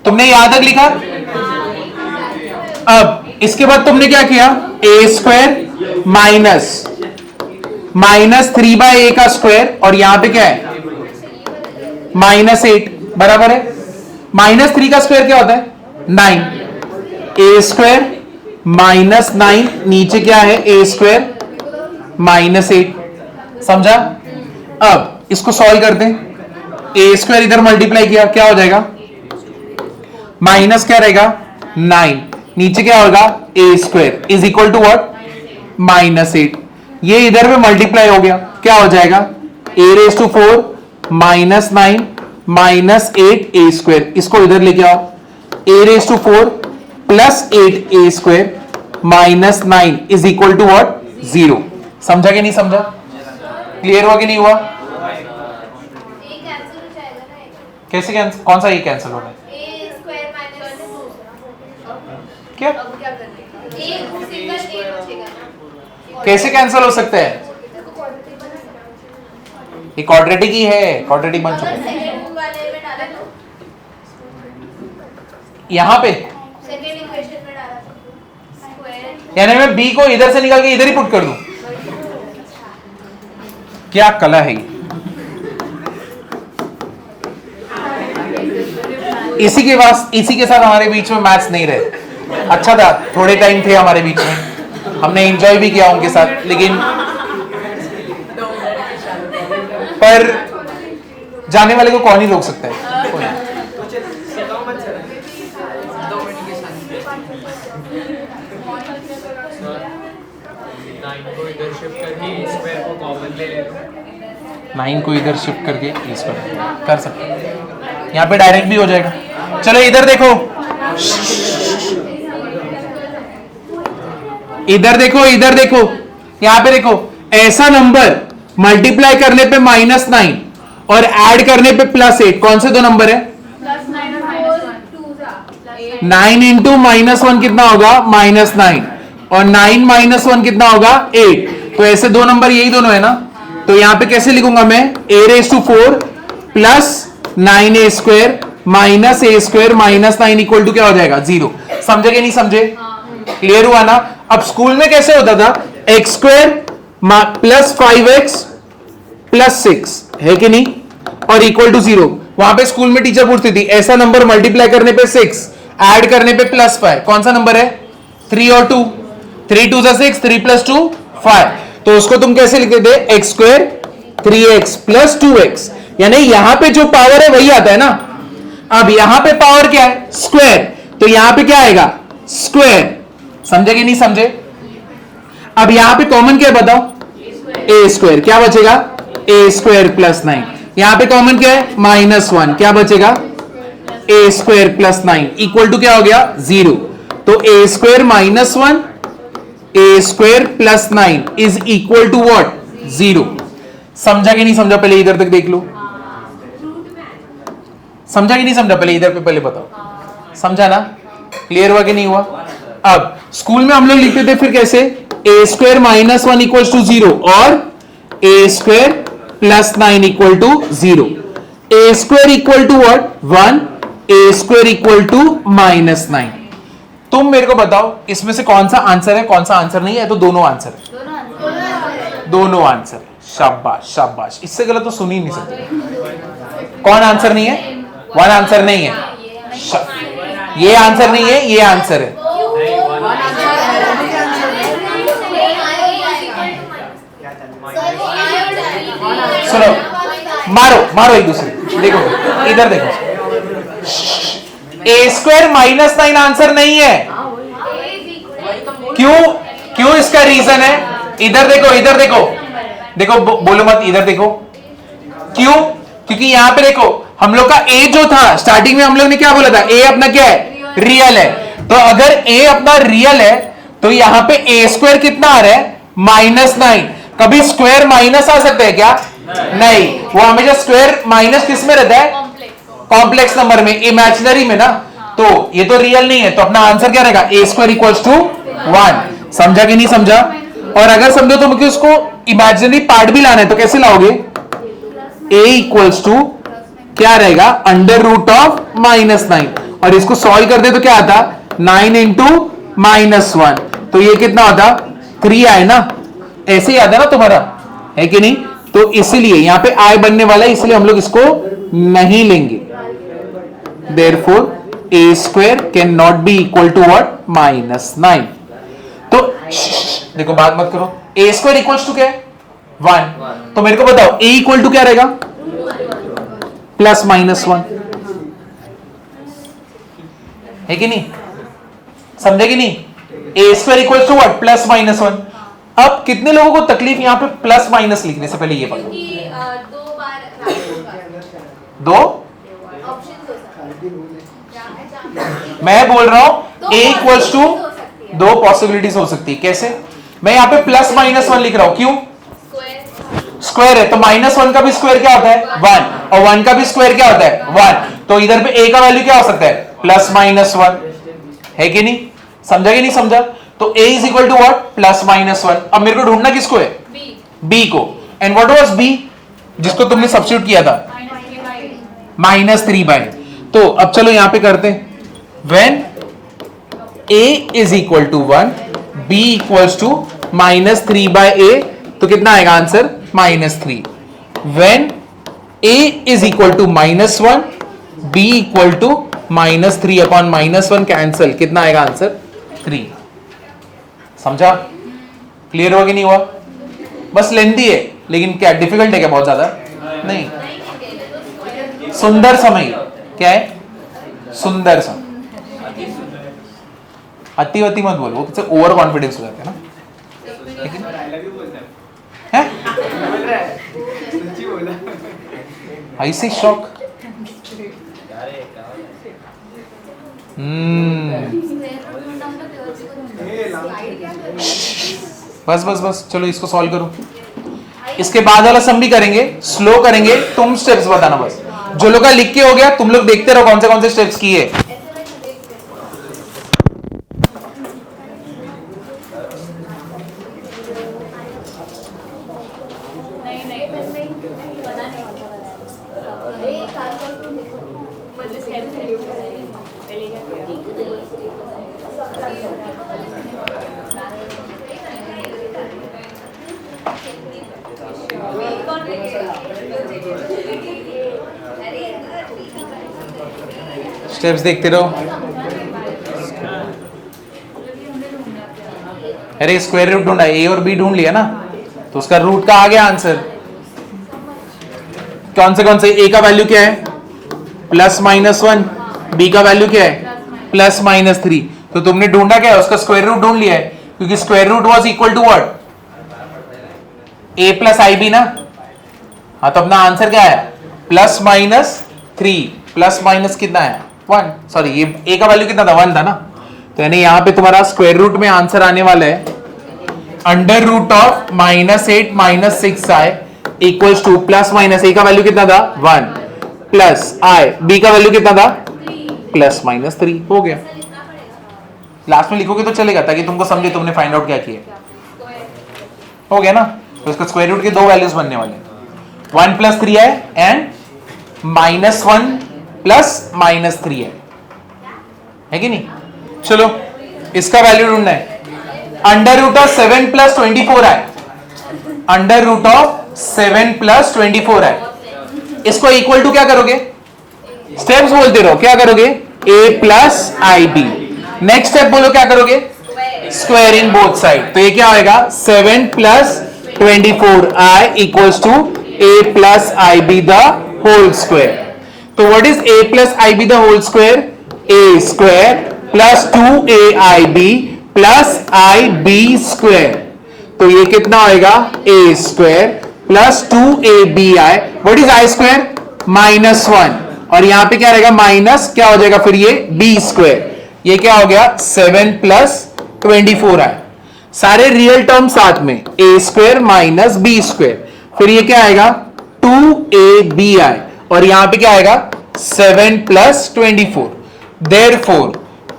तुमने यहां तक लिखा। अब इसके बाद तुमने क्या किया, ए स्क्वायर माइनस 3/a का स्क्वायर, और यहां पे क्या है, -8 बराबर है। -3 का स्क्वायर क्या होता है, 9। ए स्क्वायर -9, नीचे क्या है, ए स्क्वायर -8। समझा? अब इसको सॉल्व करते हैं। ए स्क्वायर इधर मल्टीप्लाई किया, क्या हो जाएगा, माइनस क्या रहेगा, 9, नीचे क्या होगा, a square is equal to what, -8। ये इधर पे मल्टीप्लाई हो गया, क्या हो जाएगा, a⁴ -9 -8 ए स्क्वायर। इसको इधर लेके आओ, a⁴ +8 a square -9 is equal to what, 0। समझा कि नहीं समझा? क्लियर हुआ कि नहीं हुआ? कैसे कैंसिल, कौन सा ये कैंसिल हो रहा है? क्या कैसे कैंसिल हो सकता है? ये क्वाड्रेटिक ही है, क्वाड्रेटिक बन चुका है। यहां पे यानी मैं बी को इधर से निकाल के इधर ही पुट कर दूं, क्या कला है ये? इसी के साथ हमारे बीच में मैथ्स नहीं रहे। अच्छा था, थोड़े टाइम थे हमारे बीच में, हमने एंजॉय भी किया उनके साथ, लेकिन पर जाने वाले को कौन ही रोक सकता है? नाइन को इधर शिफ्ट करके ए स्क्वायर कर सकते हैं, यहाँ पे डायरेक्ट भी हो जाएगा। चलो इधर देखो, इधर देखो, यहाँ पे देखो, ऐसा नंबर मल्टीप्लाई करने पे -9 और ऐड करने पे +8, कौन से दो नंबर है? 9 इंटू -1 कितना होगा, -9, और 9 -1 कितना होगा, 8। तो ऐसे दो नंबर यही दोनों है ना, तो यहां पे कैसे लिखूंगा मैं, a⁴ +9a² -a² -9 equal to क्या हो जाएगा, 0। समझे कि नहीं समझे? क्लियर हुआ ना? अब स्कूल में कैसे होता था, x² + 5x + 6 है कि नहीं, और इक्वल टू 0। वहां पे स्कूल में टीचर पूछती थी, ऐसा नंबर मल्टीप्लाई करने पे 6, ऐड करने पे +5, कौन सा नंबर है, 3 और 2, 3 2 6, 3 + 2 5। तो उसको तुम कैसे लिखते थे, x² 3x + 2x, यानी यहां पे जो पावर है वही आता है ना। अब यहां पे पावर क्या है? स्क्वायर, तो यहां पे क्या आएगा? स्क्वायर। समझे कि नहीं समझे? अब यहां पे कॉमन क्या है बताओ? A square. क्या बचेगा? A square plus 9। यहां पे कॉमन क्या है? -1। क्या बचेगा? A square plus 9 equal to क्या हो गया? 0। तो a square -1 a square plus 9 is equal to what? 0। समझा कि नहीं समझा? पहले इधर तक देख लो। समझा कि नहीं समझा? पहले इधर पे पहले बताओ। समझा ना? क्लियर हुआ कि नहीं हुआ? अब स्कूल में हम लोग लिखते थे फिर कैसे? ए स्क्वायर -1 इक्वल टू 0 और a square plus 9 equal to 0। A square equal to what? 1। A square equal to -9। तुम मेरे को बताओ इसमें से कौन सा आंसर है, कौन सा आंसर नहीं है? तो दोनों आंसर है। दोनों आंसर। शाबाश शाबाश, इससे गलत तो सुन ही नहीं सकते। कौन आंसर नहीं है? वन आंसर नहीं है। ये आंसर नहीं है, ये आंसर है। सुनो, मारो मारो एक दूसरे। देखो इधर देखो, ए स्क्वायर -9 आंसर नहीं है। क्यों? क्यों? इसका रीजन है, इधर देखो, इधर देखो, देखो बोलो मत, इधर देखो। क्यों? क्योंकि यहां पे देखो हम लोग का ए जो था स्टार्टिंग में हम लोग ने क्या बोला था? ए अपना क्या है? रियल है। तो अगर ए अपना रियल है तो यहां पे ए स्क्वायर कितना आ रहा है? -9। कभी स्क्वायर माइनस आ सकता है क्या? नहीं, वो हमेशा स्क्वायर माइनस किस में रहता है? कॉम्प्लेक्स नंबर में, इमेजिनरी में ना। तो ये तो रियल नहीं है, तो अपना आंसर क्या रहेगा? ए स्क्वायर इक्वल्स टू 1। समझा कि नहीं समझा? और अगर समझो तो मुझे उसको इमेजिनरी पार्ट भी लाना है, तो कैसे लाओगे? ए इक्वल्स टू क्या रहेगा? √(-9). और इसको सॉल्व कर दे तो क्या आता? 9 इंटू -1। तो ये कितना होता? 3 आए ना? ऐसे ही आता ना तुम्हारा, है कि नहीं? तो इसलिए यहां पे आई बनने वाला है, इसलिए हम लोग इसको नहीं लेंगे। Therefore a square can not be equal to what? -9। तो देखो बात मत करो, ए स्क्वायर इक्वल्स टू क्या है? 1। तो मेरे को बताओ ए इक्वल टू क्या रहेगा? +-1, है कि नहीं? समझे कि नहीं? ए स्क्वायर इक्वल्स टू व्हाट? +-1। अब कितने लोगों को तकलीफ यहां पे प्लस माइनस लिखने से पहले ये पता? दो बार दो मैं बोल रहा हूं ए इक्वल्स टू दो पॉसिबिलिटीज हो सकती है। कैसे? मैं यहां पे +-1 लिख रहा हूं, क्यों? स्क्वायर है, तो -1 का भी स्क्वायर क्या होता है? 1। और 1 का भी स्क्वायर क्या होता है? 1। तो इधर पे ए का वैल्यू क्या हो सकता है? +-1, है कि नहीं? समझा कि नहीं समझा? तो a is equal to what? +-1। अब मेरे को ढूंढना किसको है? b को। एंड व्हाट वाज b जिसको तुमने सब्स्टिट्यूट किया था? -3/। तो अब चलो यहां पे करते हैं। When a is equal to 1 b equals to -3/a, तो कितना आएगा answer? -3। When a is equal to -1 b equal to -3/-1 cancel, कितना आएगा आंसर? 3। समझा? क्लियर हुआ कि नहीं हुआ? बस लेंथी है, लेकिन क्या डिफिकल्ट है क्या बहुत ज्यादा? नहीं, सुंदर समय। क्या है? सुंदर सा। अति मत बोलो, वो किसी ओवर कॉन्फिडेंस हो जाता है ना। है? ऐसे शौक। बस बस बस, चलो इसको सॉल्व करो। इसके बाद वाला सम भी करेंगे, स्लो करेंगे, तुम स्टेप्स बताना बस। जो लोग का लिख के हो गया तुम लोग देखते रहो कौन से स्टेप्स किए। स्टेप्स देखते रहो। अरे स्क्वायर रूट ढूंढा, ए और बी ढूंढ लिया ना, तो उसका रूट का आ गया आंसर। कौन से ए का वैल्यू क्या है? प्लस माइनस 1, बी का वैल्यू क्या है प्लस माइनस 3। तो तुमने ढूंढा क्या है, उसका स्क्वायर रूट ढूंढ लिया है, क्योंकि square root was equal to what, a plus i b ना। हाँ तो अपना आंसर क्या है प्लस माइनस 3, प्लस माइनस कितना है 1, सॉरी ये a का वैल्यू कितना था 1 था ना। तो यानी यहां पे तुम्हारा स्क्वायर रूट में आंसर आने वाला है under root of -8 - 6i equals to plus minus a का वैल्यू कितना था 1 प्लस i, b का वैल्यू कितना था प्लस माइनस 3। हो गया, लास्ट में लिखोगे तो चलेगा ताकि तुमको समझे तुमने फाइंड आउट क्या किया। हो गया ना। तो इसका स्क्वायर रूट के दो वैल्यूज बनने वाले, 1 + 3i एंड -1 + -3i, है कि नहीं। चलो इसका वैल्यू ढूंढना है, under root of 7 + 24i, under root of 7 + 24i। इसको इक्वल टू क्या करोगे, स्टेप्स बोलते रहो, क्या करोगे a + ib। नेक्स्ट स्टेप बोलो क्या करोगे, स्क्वायरिंग बोथ साइड। तो ये क्या होगा 7 + 24i equals to a + ib the whole square. तो what is a + ib the whole square, a square plus 2aib plus ib square. तो ये कितना होगा a square plus 2abi, what is i square -1, और यहां पे क्या रहेगा माइनस क्या हो जाएगा फिर ये b स्क्वायर। ये क्या हो गया 7 + 24i, सारे रियल टर्म साथ में a square minus b square, फिर ये क्या आएगा 2abi, और यहां पे क्या आएगा 7 + 24। Therefore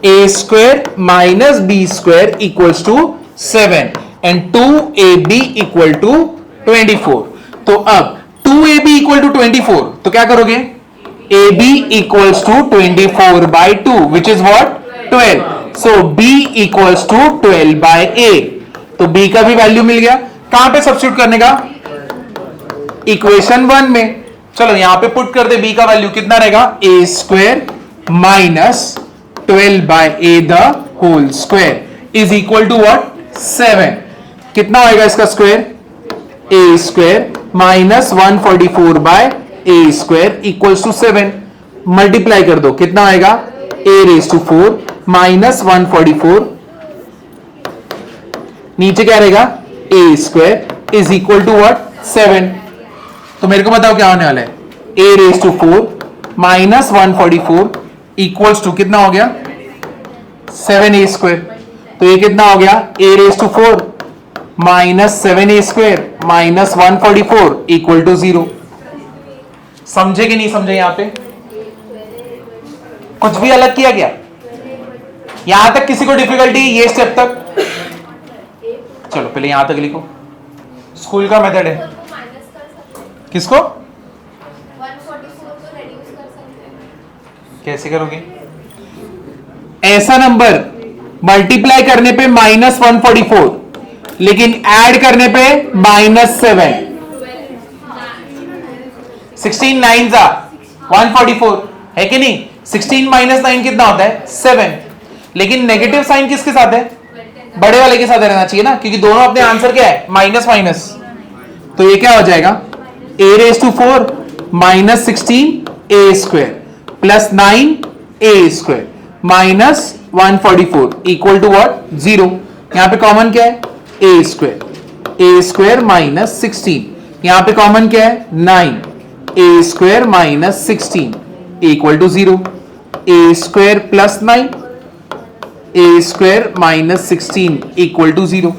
a square minus b square equals to 7 and 2ab equal to 24। तो अब 2ab इक्वल टू 24, तो क्या करोगे ab equals to 24/2 which is what 12। So b equals to 12/a। तो b का भी वैल्यू मिल गया, कहां पे सब्स्टिट्यूट करने का, इक्वेशन 1 में। चलो यहां पे पुट कर दे, b का वैल्यू कितना रहेगा a square minus 12/a the whole square is equal to what 7। कितना होगा इसका square, a square minus 144/a square equals to 7। Multiply कर दो, कितना आएगा a⁴ माइनस 144, नीचे क्या रहेगा a square is equal to what 7। तो मेरे को बताओ क्या होने वाला है, a⁴ माइनस 144 इक्वल्स टू कितना हो गया 7a स्क्वायर। तो ये कितना हो गया a⁴ minus 7a square minus 144 equal to 0। समझे कि नहीं समझे, यहां पे कुछ भी अलग किया गया, यहां तक किसी को डिफिकल्टी ये स्टेप तक, चलो पहले यहां तक लिखो, स्कूल का मेथड है। किसको 144 को रेड्यूस कर सकते हैं, कैसे करोगे, ऐसा नंबर मल्टीप्लाई करने पे -144 लेकिन ऐड करने पे -7, 16 9 जा 144 है कि नहीं। 16 - 9 कितना होता है 7, लेकिन नेगेटिव साइन किसके साथ है, बड़े वाले के साथ रहना चाहिए ना, क्योंकि दोनों अपने आंसर क्या है माइनस माइनस। तो ये क्या हो जाएगा a⁴ minus 16a square plus 9a square minus 144 equal to what 0। यहां पे कॉमन क्या है a स्क्वायर माइनस 16, यहां पे कॉमन क्या है 9a square minus 16 equal to 0। a square plus 9 a square minus 16 equal to 0।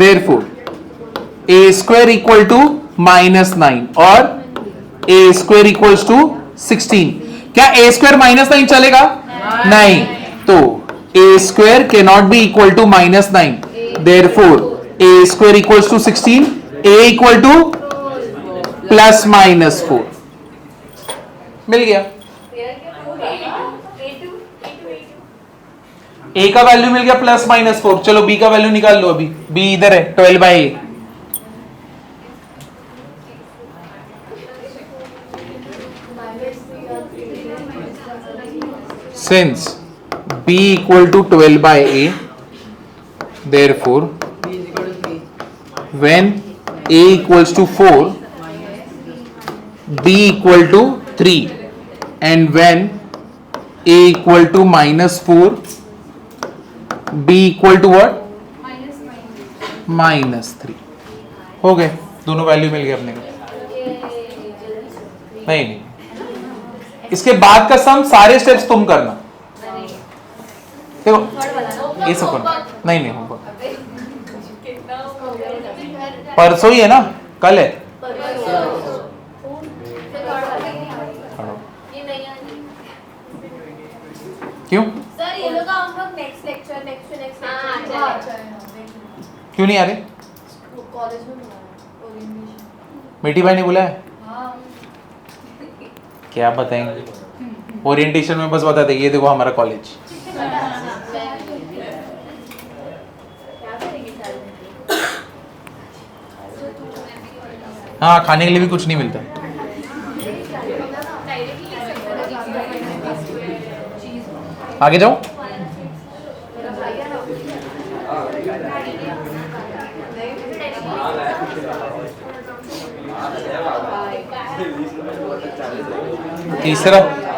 Therefore, a square equal to -9 और a square equals to 16। क्या a square -9 चलेगा, नहीं। तो a square cannot be equal to -9, therefore a square equals to 16, a equal to ±4। मिल गया, a का वैल्यू मिल गया +-4। चलो b का वैल्यू निकाल लो, अभी b इधर है 12/a। Since b equal to 12/a, therefore when a equals to 4 b equal to 3 and when a equal to -4 b equal to what? -3. हो गए, दोनों वैल्यू मिल गए अपने को. नहीं, इसके बाद का सम सारे स्टेप्स तुम करना. देखो ये सब करना. नहीं होगा, परसों ही है ना, कल है. क्यों सर ये लोग हम लोग नेक्स्ट लेक्चर क्यों नहीं आ रहे? कॉलेज में ओरिएंटेशन मीठी भाई ने बुलाया? हाँ क्या बताएंगे? ओरिएंटेशन में बस बता देंगे ये देखो हमारा कॉलेज. हाँ, खाने के लिए भी कुछ नहीं मिलता. आगे जाओ.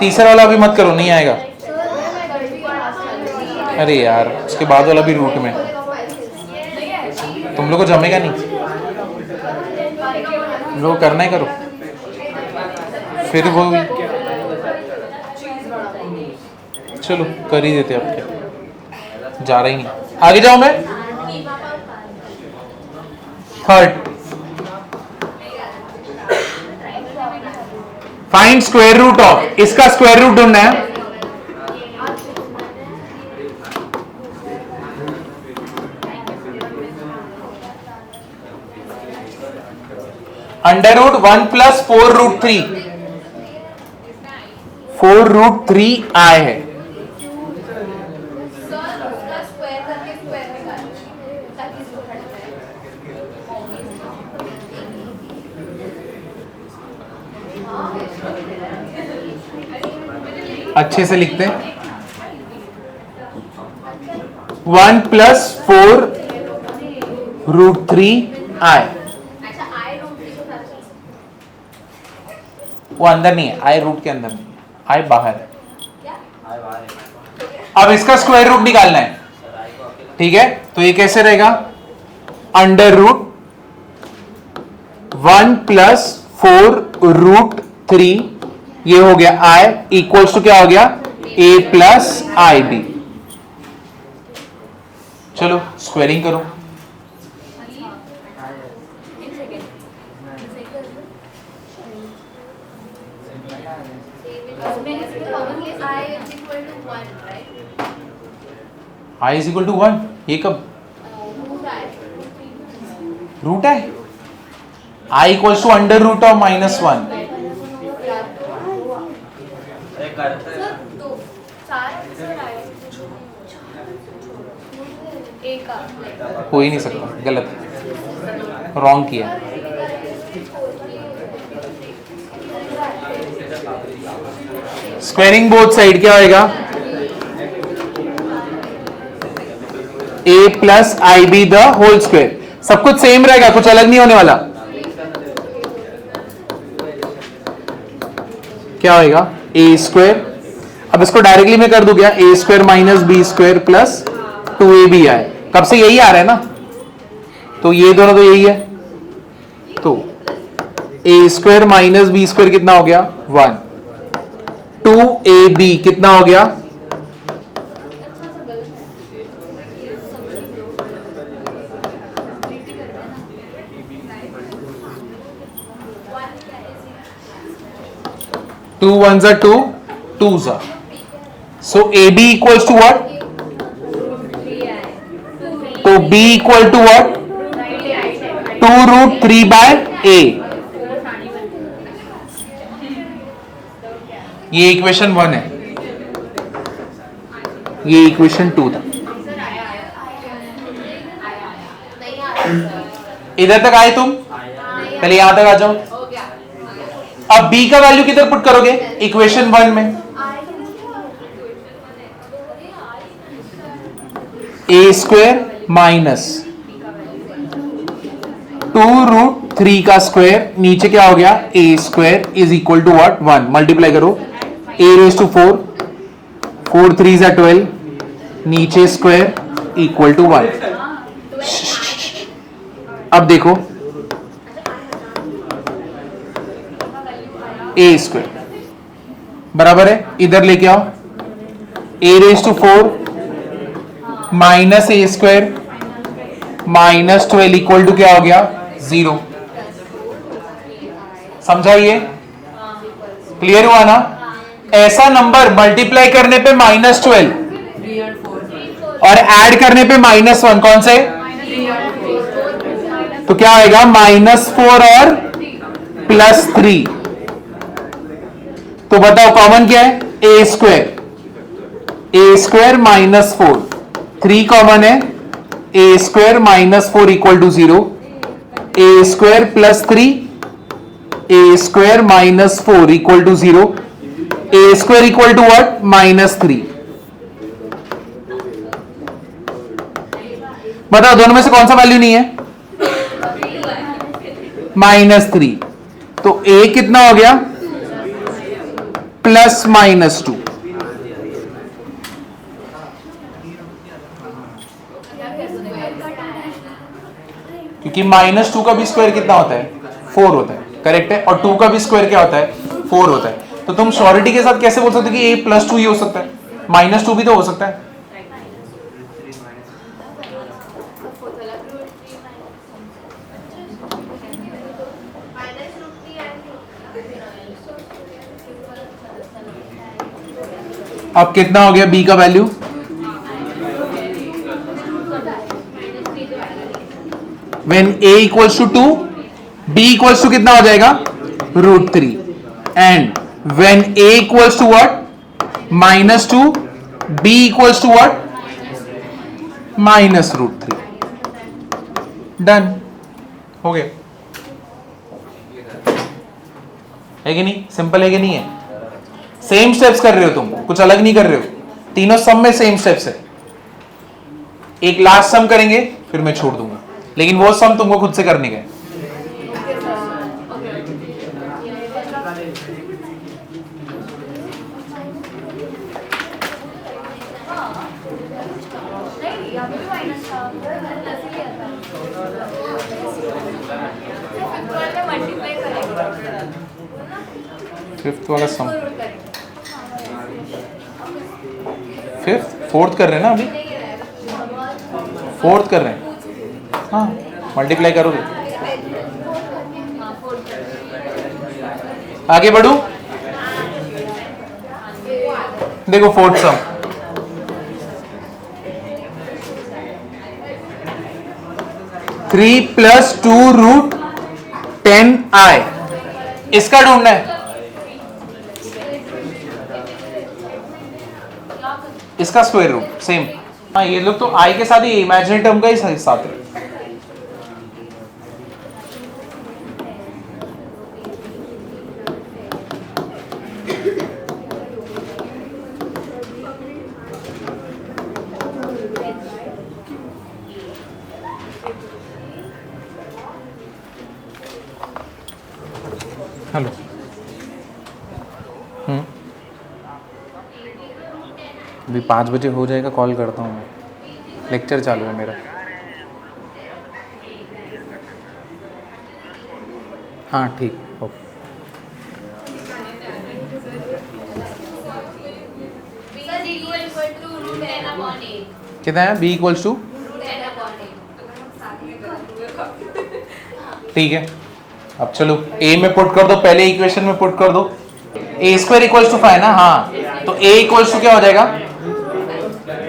तीसरा वाला अभी मत करो, नहीं आएगा. अरे यार, उसके बाद वाला भी रूट में तुम लोग को जमेगा नहीं. तुम लोग करना ही करो, फिर वो चलो कर ही देते. अब क्या, जा रही नहीं. आगे जाओ. मैं third, find square root of. इसका स्क्वायर रूट ढूंढना है. Under root 1 plus 4 root 3. 4 root 3 आए है. अच्छे से लिखते हैं. 1 प्लस 4 रूट 3 आए. वो अंदर नहीं है, आई रूट के अंदर नहीं है, आई बाहर है. अब इसका स्क्वायर रूट निकालना है. ठीक है, तो ये कैसे रहेगा? अंडर रूट 1 प्लस 4 रूट 3, ये हो गया आई इक्वल्स टू क्या हो गया? a plus i b. चलो स्क्वायरिंग करो. i is equal to 1. ये कब रूट है? i equals to under root of -1. हो ही नहीं सकता, गलत, रॉन्ग किया. स्क्वायरिंग बोथ साइड क्या होएगा? a plus i b the whole square. सब कुछ सेम रहेगा, कुछ अलग नहीं होने वाला. क्या होएगा? a square. अब इसको डायरेक्टली मैं कर दूं क्या? a square minus b square plus 2ab आए. कब से यही आ रहा है ना, तो ये दोनों तो यही है. तो a square minus b square कितना हो गया? 1. 2ab कितना हो गया? टू वन जा 2, 2 जा. So ab equals to what? तो b equal to what? 2 root 3 by a. ये इक्वेशन 1 है, ये इक्वेशन 2 था. इधर तक आए तुम? पहले यहां तक आ जाओ. अब b का वैल्यू किधर पुट करोगे? इक्वेशन 1 में. a स्क्वायर माइनस 2√3 का स्क्वायर, नीचे क्या हो गया a square is equal to what 1, multiply करो a रेज टू 4, 4 3 12, नीचे स्क्वायर इक्वल टू 1। अब देखो a स्क्वायर बराबर है, इधर लेके आओ a raise to 4 minus a square minus 12 equal to क्या हो गया 0। समझा ये? क्लियर हुआ ना? ऐसा नंबर मल्टीप्लाई करने पे -12 और ऐड करने पे -1, कौन से? तो क्या आएगा -4 और +3। तो बताओ कॉमन क्या है? a स्क्वायर -4, 3 कॉमन है, a square -4 equal to 0, a square +3, a square -4 equal to 0, a square equal to what -3। बताओ दोनों में से कौन सा वैल्यू नहीं है? -3। तो a कितना हो गया +-2। क्योंकि -2 का भी स्क्वायर कितना होता है 4 होता है, करेक्ट है, और 2 का भी स्क्वायर क्या होता है 4 होता है। तो तुम श्योरिटी के साथ कैसे बोल सकते हो कि a +2 ही हो सकता है? -2 भी तो हो सकता है। अब कितना हो गया b का value? When a equals to 2, b equals to कितना हो जाएगा √3, and when a equals to what -2, b equals to what -√3। Done हो गया, है कि नहीं? सिंपल है कि नहीं है? सेम स्टेप्स कर रहे हो तुम, कुछ अलग नहीं कर रहे हो, तीनों सम में सेम स्टेप्स है। एक लास्ट सम करेंगे फिर मैं छोड़ दूंगा, लेकिन वो सम तुमको खुद से करने का। फिफ्थ वाला सम, फोर्थ कर रहे हैं ना अभी, फोर्थ कर रहे हैं। हाँ मल्टीप्लाई करोगे। आगे बढ़ू, देखो फोर्थ सम, थ्री प्लस 2√10i, इसका ढूंढना है, इसका स्क्वायर रूट सेम। हाँ ये लोग तो i के साथ ही इमेजिनरी टर्म का ही साथ है। हेलो, अभी 5 बजे हो जाएगा, कॉल करता हूँ मैं, लेक्चर चालू है मेरा। हाँ ठीक, ओके। कितना है b इक्वल्स टू? ठीक है, अब चलो a में पुट कर दो, पहले इक्वेशन में पुट कर दो, a स्क्वायर इक्वल्स टू 5 ना। हाँ तो a इक्वल्स टू क्या हो जाएगा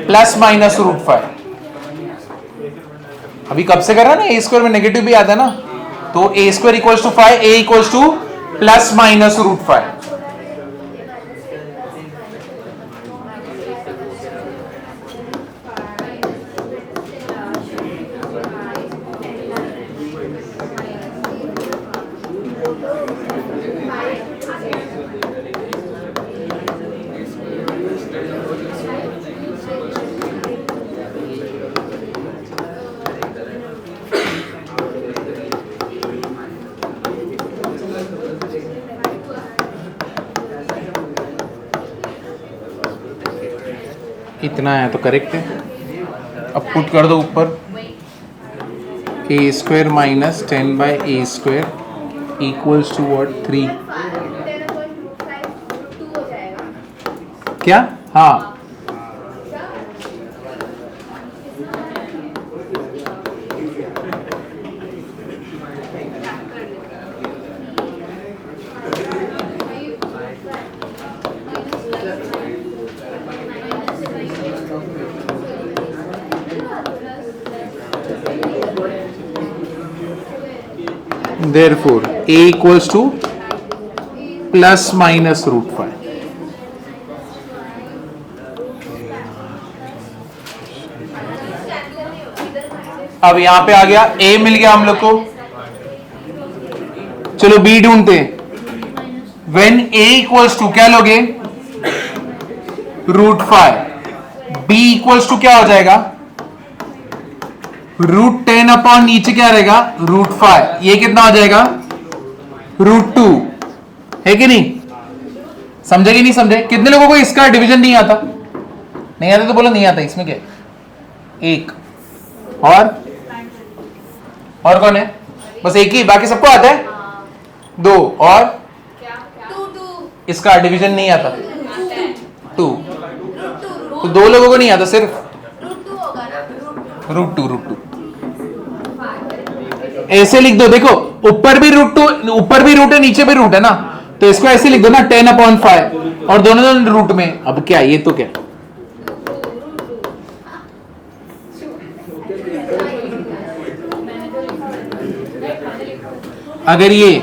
±√5। अभी कब से कर रहा है ना, a स्क्वायर में नेगेटिव भी आता है ना, तो a square equals to 5, a equals to ±√5। इतना है तो करेक्ट है। अब पुट कर दो ऊपर, a square minus 10/a² equals to what 3। क्या? हाँ therefore a equals to plus minus √5। अब यहां पे आ गया, a मिल गया हम लोग को। चलो b ढूंढते हैं। when a equals to क्या लोगे? √5। b equals to क्या हो जाएगा? √10 अपॉन नीचे क्या रहेगा? √5। ये कितना हो जाएगा? √2 है कि नहीं? समझे कि नहीं समझे? कितने लोगों को इसका डिवीजन नहीं आता? नहीं आता तो बोलो नहीं आता। इसमें क्या है? एक और कौन है? बस एक ही, बाकी सबको आता है? दो और इसका डिवीजन नहीं आता 2। तो दो लोगों को नहीं आता, सिर्फ √2। ऐसे लिख दो, देखो ऊपर भी √2, ऊपर भी रूट है नीचे भी रूट है ना, तो इसको ऐसे लिख दो ना 10/5 और दोनों रूट में। अब क्या ये तो क्या, अगर ये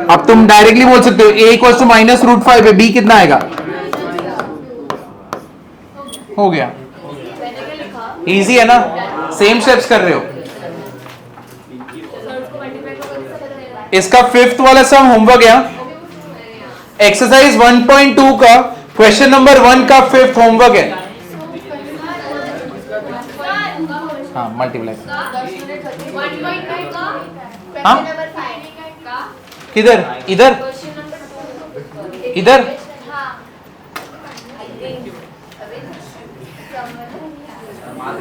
अब तुम डायरेक्टली बोल सकते हो a इक्वल्स टू माइनस √5 है, b कितना आएगा? हो गया, इजी है ना? सेम स्टेप्स कर रहे हो। इसका 5th वाला सम होमवर्क है, एक्सरसाइज 1.2 का क्वेश्चन नंबर 1 का 5th होमवर्क है। हाँ मल्टीप्लाई। हाँ किधर? इधर इधर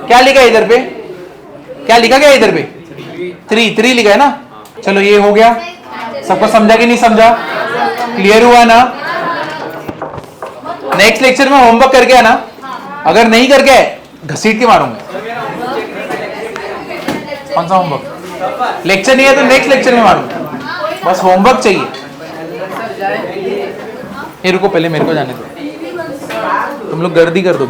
क्या लिखा है इधर पे? क्या लिखा गया इधर पे? 3 लिखा है ना। चलो ये हो गया। सबको समझा कि नहीं समझा? क्लियर हुआ ना? नेक्स्ट लेक्चर में होमवर्क करके आना, अगर नहीं करके घसीट के मारूंगा। कौन सा होमवर्क? लेक्चर नहीं है तो नेक्स्ट लेक्चर में मारूंगा, बस होमवर्क चाहिए। ये रुको, पहले मेरे को जाने दो, तुम लोग गर्दी कर दो।